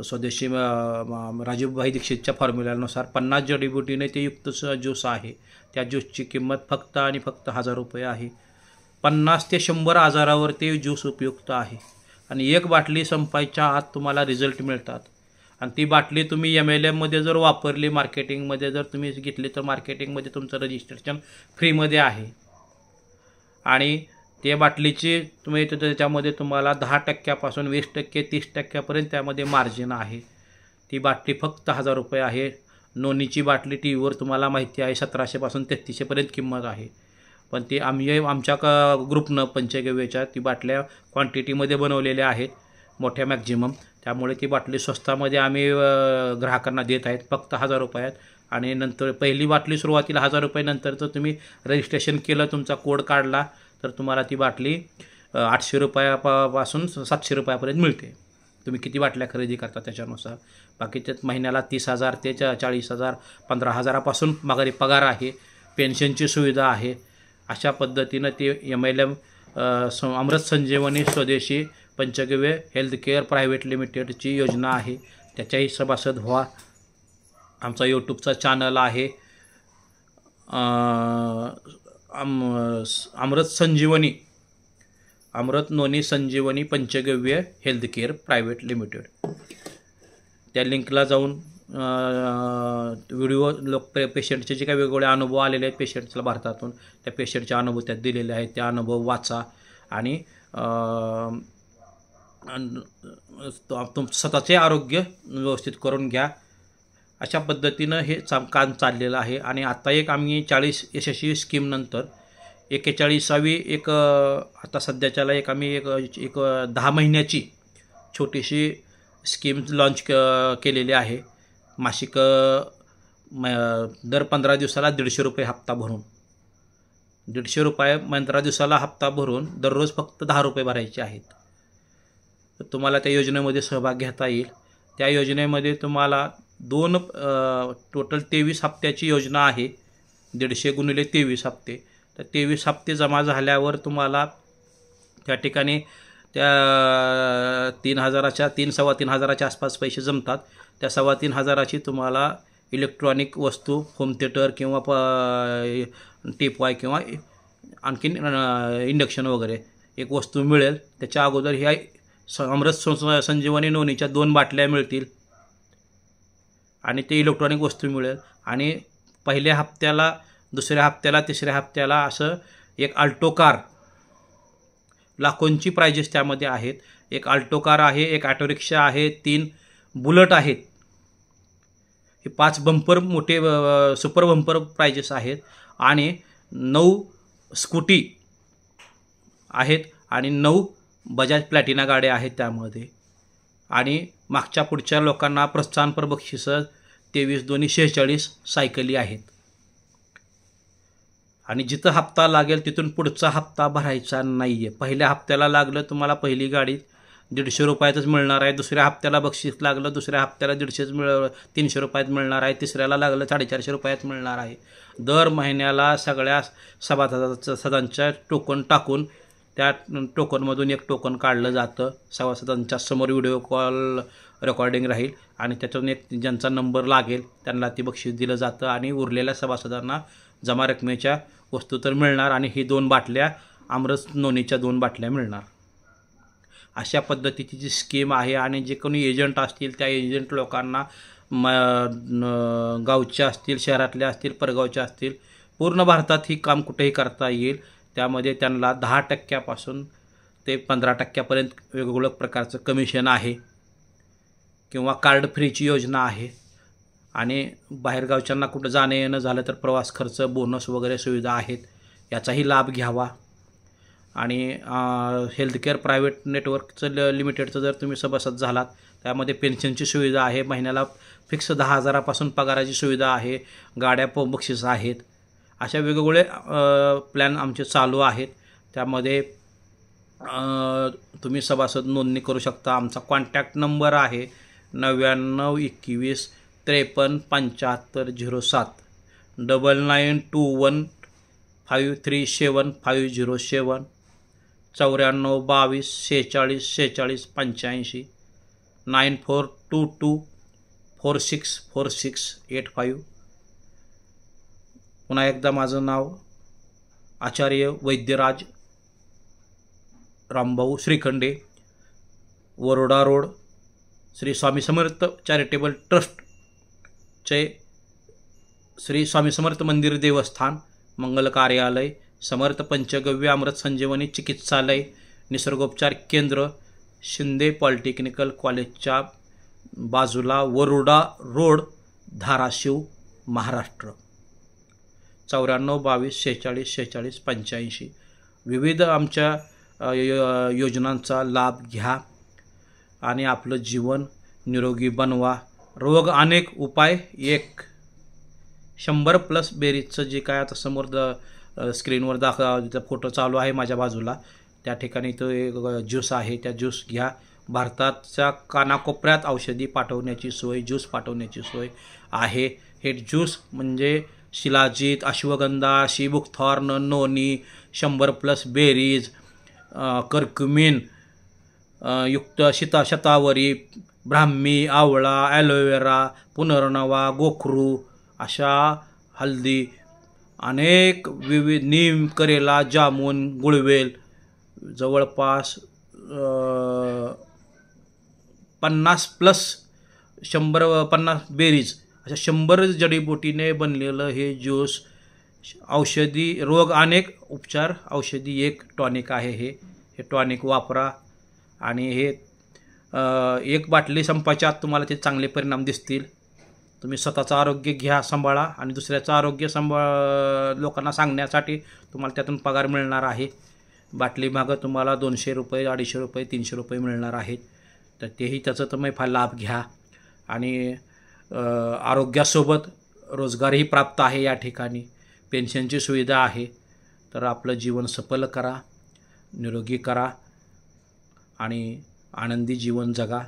स्वदेशी राजीवभाई दीक्षितच्या फॉर्म्युल्यानुसार 50 जडीबुटीने ते युक्त ज्यूस आहे. त्या ज्यूसची किंमत फक्त आणि फक्त 1000 रुपये आहे. 50 ते 100 आजारावर ते ज्यूस उपयुक्त आहे. आणि एक बाटली संपायच्या आत तुम्हाला रिझल्ट मिळतात. आणि ती बाटली तुम्ही MLMमध्ये जर वापरली, मार्केटिंगमध्ये जर तुम्ही घेतली तर मार्केटिंगमध्ये तुमचं रजिस्ट्रेशन फ्रीमध्ये आहे. आणि त्या बाटलीची तुम्ही त्याच्यामध्ये तुम्हाला 10% 20% 30% त्यामध्ये मार्जिन आहे. ती बाटली फक्त 1000 रुपये आहे. नोनीची बाटली TVवर तुम्हाला माहिती आहे 1700 ते 3300 किंमत आहे. पण ती आमच्या ग्रुपनं पंचगव्यच्या ती बाटल्या क्वांटिटीमध्ये बनवलेल्या आहेत, मोठ्या मॅक्झिमम. त्यामुळे ती बाटली स्वस्तामध्ये आम्ही ग्राहकांना देत आहेत, फक्त 1000 रुपयात. आणि नंतर पहिली बाटली सुरुवातीला 1000 रुपये, नंतर तर तुम्ही रजिस्ट्रेशन केलं, तुमचा कोड काढला तर तुम्हाला ती बाटली 800 रुपयापासून 700 रुपयापर्यंत मिळते. तुम्ही किती बाटल्या खरेदी करता त्याच्यानुसार. बाकीच्या महिन्याला 30,000 ते 40,000 15,000पासून माघारी पगार आहे. पेन्शनची सुविधा आहे. अशा पद्धतीनं ती MLM अमृत संजीवनी स्वदेशी पंचगव्य हेल्थकेअर प्रायव्हेट लिमिटेडची योजना आहे. त्याच्याही सभासद व्हा. आमचा यूट्यूबचा चॅनल आहे अमृत नोनी संजीवनी पंचगव्य हेल्थकेअर प्रायव्हेट लिमिटेड. त्या लिंकला जाऊन व्हिडिओ पेशंटचे जे काही वेगवेगळे अनुभव आलेले आहेत पेशंट्सला भारतातून, त्या पेशंटचे अनुभव त्यात दिलेले आहेत. त्या अनुभव वाचा आणि स्वतःचे आरोग्य व्यवस्थित करून घ्या. अशा पद्धतीनं हे काम चाललेलं आहे. आणि आत्ता एक आम्ही 40 यशस्वी स्कीमनंतर 41वी आता सध्याच्याला आम्ही एक 10 महिन्याची छोटीशी स्कीम लॉन्च केलेली आहे. मासिक दर 15 दिवसाला 150 रुपये हप्ता भरून, 150 रुपये 15 दिवसाला हप्ता भरून दररोज फक्त 10 रुपये भरायचे आहेत. तर तुम्हाला त्या योजनेमध्ये सहभाग घेता येईल. त्या योजनेमध्ये तुम्हाला टोटल 23 हप्त्याची योजना आहे. 150 गुणिले 23 हप्ते. तर 23 हप्ते जमा झाल्यावर तुम्हाला त्या ठिकाणी त्या 3,000च्या आसपास पैसे जमतात. त्या 3,500ची तुम्हाला इलेक्ट्रॉनिक वस्तू, होम थिएटर किंवा टीपॉय किंवा आणखीन इंडक्शन वगैरे एक वस्तू मिळेल. त्याच्या अगोदर ह्या अमृत संजीवनी नोनीच्या 2 बाटल्या मिळतील आणि ते इलेक्ट्रॉनिक वस्तू मिळेल. आणि पहिल्या हप्त्याला, दुसऱ्या हप्त्याला, तिसऱ्या हप्त्याला असं एक अल्टो कार, लाखोंची प्राइजेस त्यामध्ये आहेत. एक अल्टो कार आहे, एक ऑटो रिक्षा आहे, 3 बुलट आहेत. हे 5 बंपर, मोठे सुपर बंपर प्राइजेस आहेत. आणि 9 स्कूटी आहेत आणि 9 बजाज प्लॅटिना गाड्या आहेत त्यामध्ये. आणि मागच्या पुढच्या लोकांना प्रोत्साहनपर बक्षिसं 23/2/46 सायकली आहेत. आणि जिथं हप्ता लागेल तिथून पुढचा हप्ता भरायचा नाही आहे. पहिल्या हप्त्याला लागलं तुम्हाला पहिली गाडी 150 रुपयातच मिळणार आहे. दुसऱ्या हप्त्याला बक्षीस लागलं, दुसऱ्या हप्त्याला 300 रुपयात मिळणार आहे. तिसऱ्याला लागलं 450 रुपयात मिळणार आहे. दर महिन्याला सगळ्या सभासदांच्या टोकन टाकून त्या टोकनमधून एक टोकन काढलं जातं. सभासदांच्या समोर व्हिडिओ कॉल रेकॉर्डिंग राहील आणि त्यातून एक ज्यांचा नंबर लागेल त्यांना ती बक्षीस दिलं जातं. आणि उरलेल्या सभासदांना जमा रकमेच्या वस्तू तर मिळणार आणि ही 2 बाटल्या अमृत नोनीच्या 2 बाटल्या मिळणार. अशा पद्धतीची जी स्कीम आहे. आणि जे कोणी एजंट असतील त्या एजंट लोकांना गावच्या असतील, शहरातल्या असतील, परगावच्या असतील, पूर्ण भारतात ही काम कुठेही करता येईल. त्यामध्ये त्यांना 10% ते 15% वेगवेगळ्या प्रकारचं कमिशन आहे. किंवा कार्ड फ्रीची योजना आहे. आणि बाहेरगावच्यांना कुठं जाणं येणं झालं तर प्रवास खर्च, बोनस वगैरे सुविधा आहेत. याचाही लाभ घ्यावा. आणि हेल्थकेअर प्रायव्हेट नेटवर्कचं लिमिटेडचं जर तुम्ही सभासद झालात त्यामध्ये पेन्शनची सुविधा आहे, महिन्याला फिक्स 10,000पासून पगाराची सुविधा आहे, गाड्या बक्षीस आहेत. अशा वेगवेगळे प्लॅन आमचे चालू आहेत. त्यामध्ये तुम्ही सभासद नोंदणी करू शकता. आमचा कॉन्टॅक्ट नंबर आहे 9921537507 9921537507 9422464645 9422464685. पुन्हा एकदा माझं नाव आचार्य वैद्यराज रामभाऊ श्रीखंडे, वरोडा रोड, श्री स्वामी समर्थ चॅरिटेबल ट्रस्टचे श्री स्वामी समर्थ मंदिर देवस्थान, मंगल कार्यालय, समर्थ पंचगव्य अमृत संजीवनी चिकित्सालय, निसर्गोपचार केंद्र, शिंदे पॉलिटेक्निकल कॉलेजच्या बाजूला, वरोडा रोड, धाराशिव, महाराष्ट्र. 9422464645. विविध आमच्या योजनांचा लाभ घ्या आणि आपलं जीवन निरोगी बनवा. रोग अनेक, उपाय एक. 100+ बेरीजचं जे काय आता समोर स्क्रीनवर तिथं फोटो चालू आहे माझ्या बाजूला, त्या ठिकाणी तो एक ज्यूस आहे, त्या ज्यूस घ्या. भारताच्या कानाकोपऱ्यात औषधी पाठवण्याची सोय, ज्यूस पाठवण्याची सोय आहे. हे ज्यूस म्हणजे शिलाजीत, अश्वगंधा, शीबुकथॉर्न, नोनी, 100+ बेरीज, कर्क्युमिन युक्त शतावरी, ब्राह्मी, आवळा, ॲलोवेरा, पुनर्नवा, गोखरू, अशा हल्दी, अनेक विविध, नीम, करेला, जामून, गुळवेल, जवळपास 50+ 150 बेरीज, अशा 100 जडीबुटीने बनलेलं हे ज्यूस औषधी, रोग अनेक, उपचार औषधी एक टॉनिक आहे. हे टॉनिक वापरा आणि हे एक बाटली संपायच्या आत तुम्हाला ते चांगले परिणाम दिसतील. तुम्ही स्वतःचं आरोग्य घ्या, सांभाळा आणि दुसऱ्याचं आरोग्य लोकांना सांगण्यासाठी तुम्हाला त्यातून पगार मिळणार आहे. बाटली मागं तुम्हाला 200 रुपये, 250 रुपये, 300 रुपये मिळणार आहेत. तर तेही त्याचा तुम्ही लाभ घ्या आणि आरोग्यासोबत रोजगारही प्राप्त आहे. या ठिकाणी पेन्शनची सुविधा आहे. तर आपलं जीवन सफल करा, निरोगी करा आणि आनंदी जीवन जगा.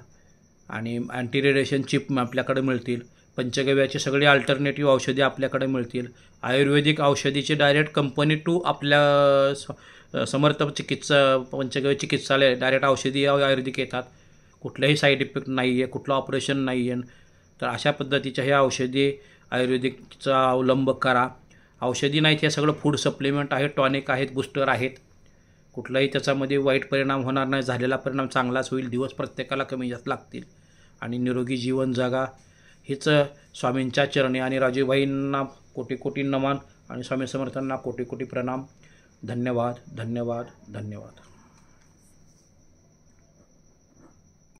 आणि अँटी रेडिएशन चिप आपल्याकडे मिळतील. पंचगव्याचे सगळे अल्टरनेटिव्ह औषधी आपल्याकडे मिळतील. आयुर्वेदिक औषधीचे डायरेक्ट कंपनी टू आपल्या समर्थ पंचगव्य चिकित्सालय डायरेक्ट औषधी आयुर्वेदिक येतात. कुठल्याही साईड इफेक्ट नाही आहे, कुठलं ऑपरेशन नाही आहे. तर अशा पद्धतीच्या ह्या औषधी आयुर्वेदिकचा अवलंब करा. औषधी नाहीत, हे सगळं फूड सप्लिमेंट आहे, टॉनिक आहेत, बूस्टर आहेत. कुठलाही त्याच्यामध्ये वाईट परिणाम होणार नाही. झालेला परिणाम चांगलाच होईल. दिवस प्रत्येकाला कमी जास्त लागतील आणि निरोगी जीवन जगा. हीच स्वामींच्या चरणी आणि राजूभाईंना कोटी कोटी नमन आणि स्वामी समर्थांना कोटी कोटी प्रणाम. धन्यवाद, धन्यवाद, धन्यवाद.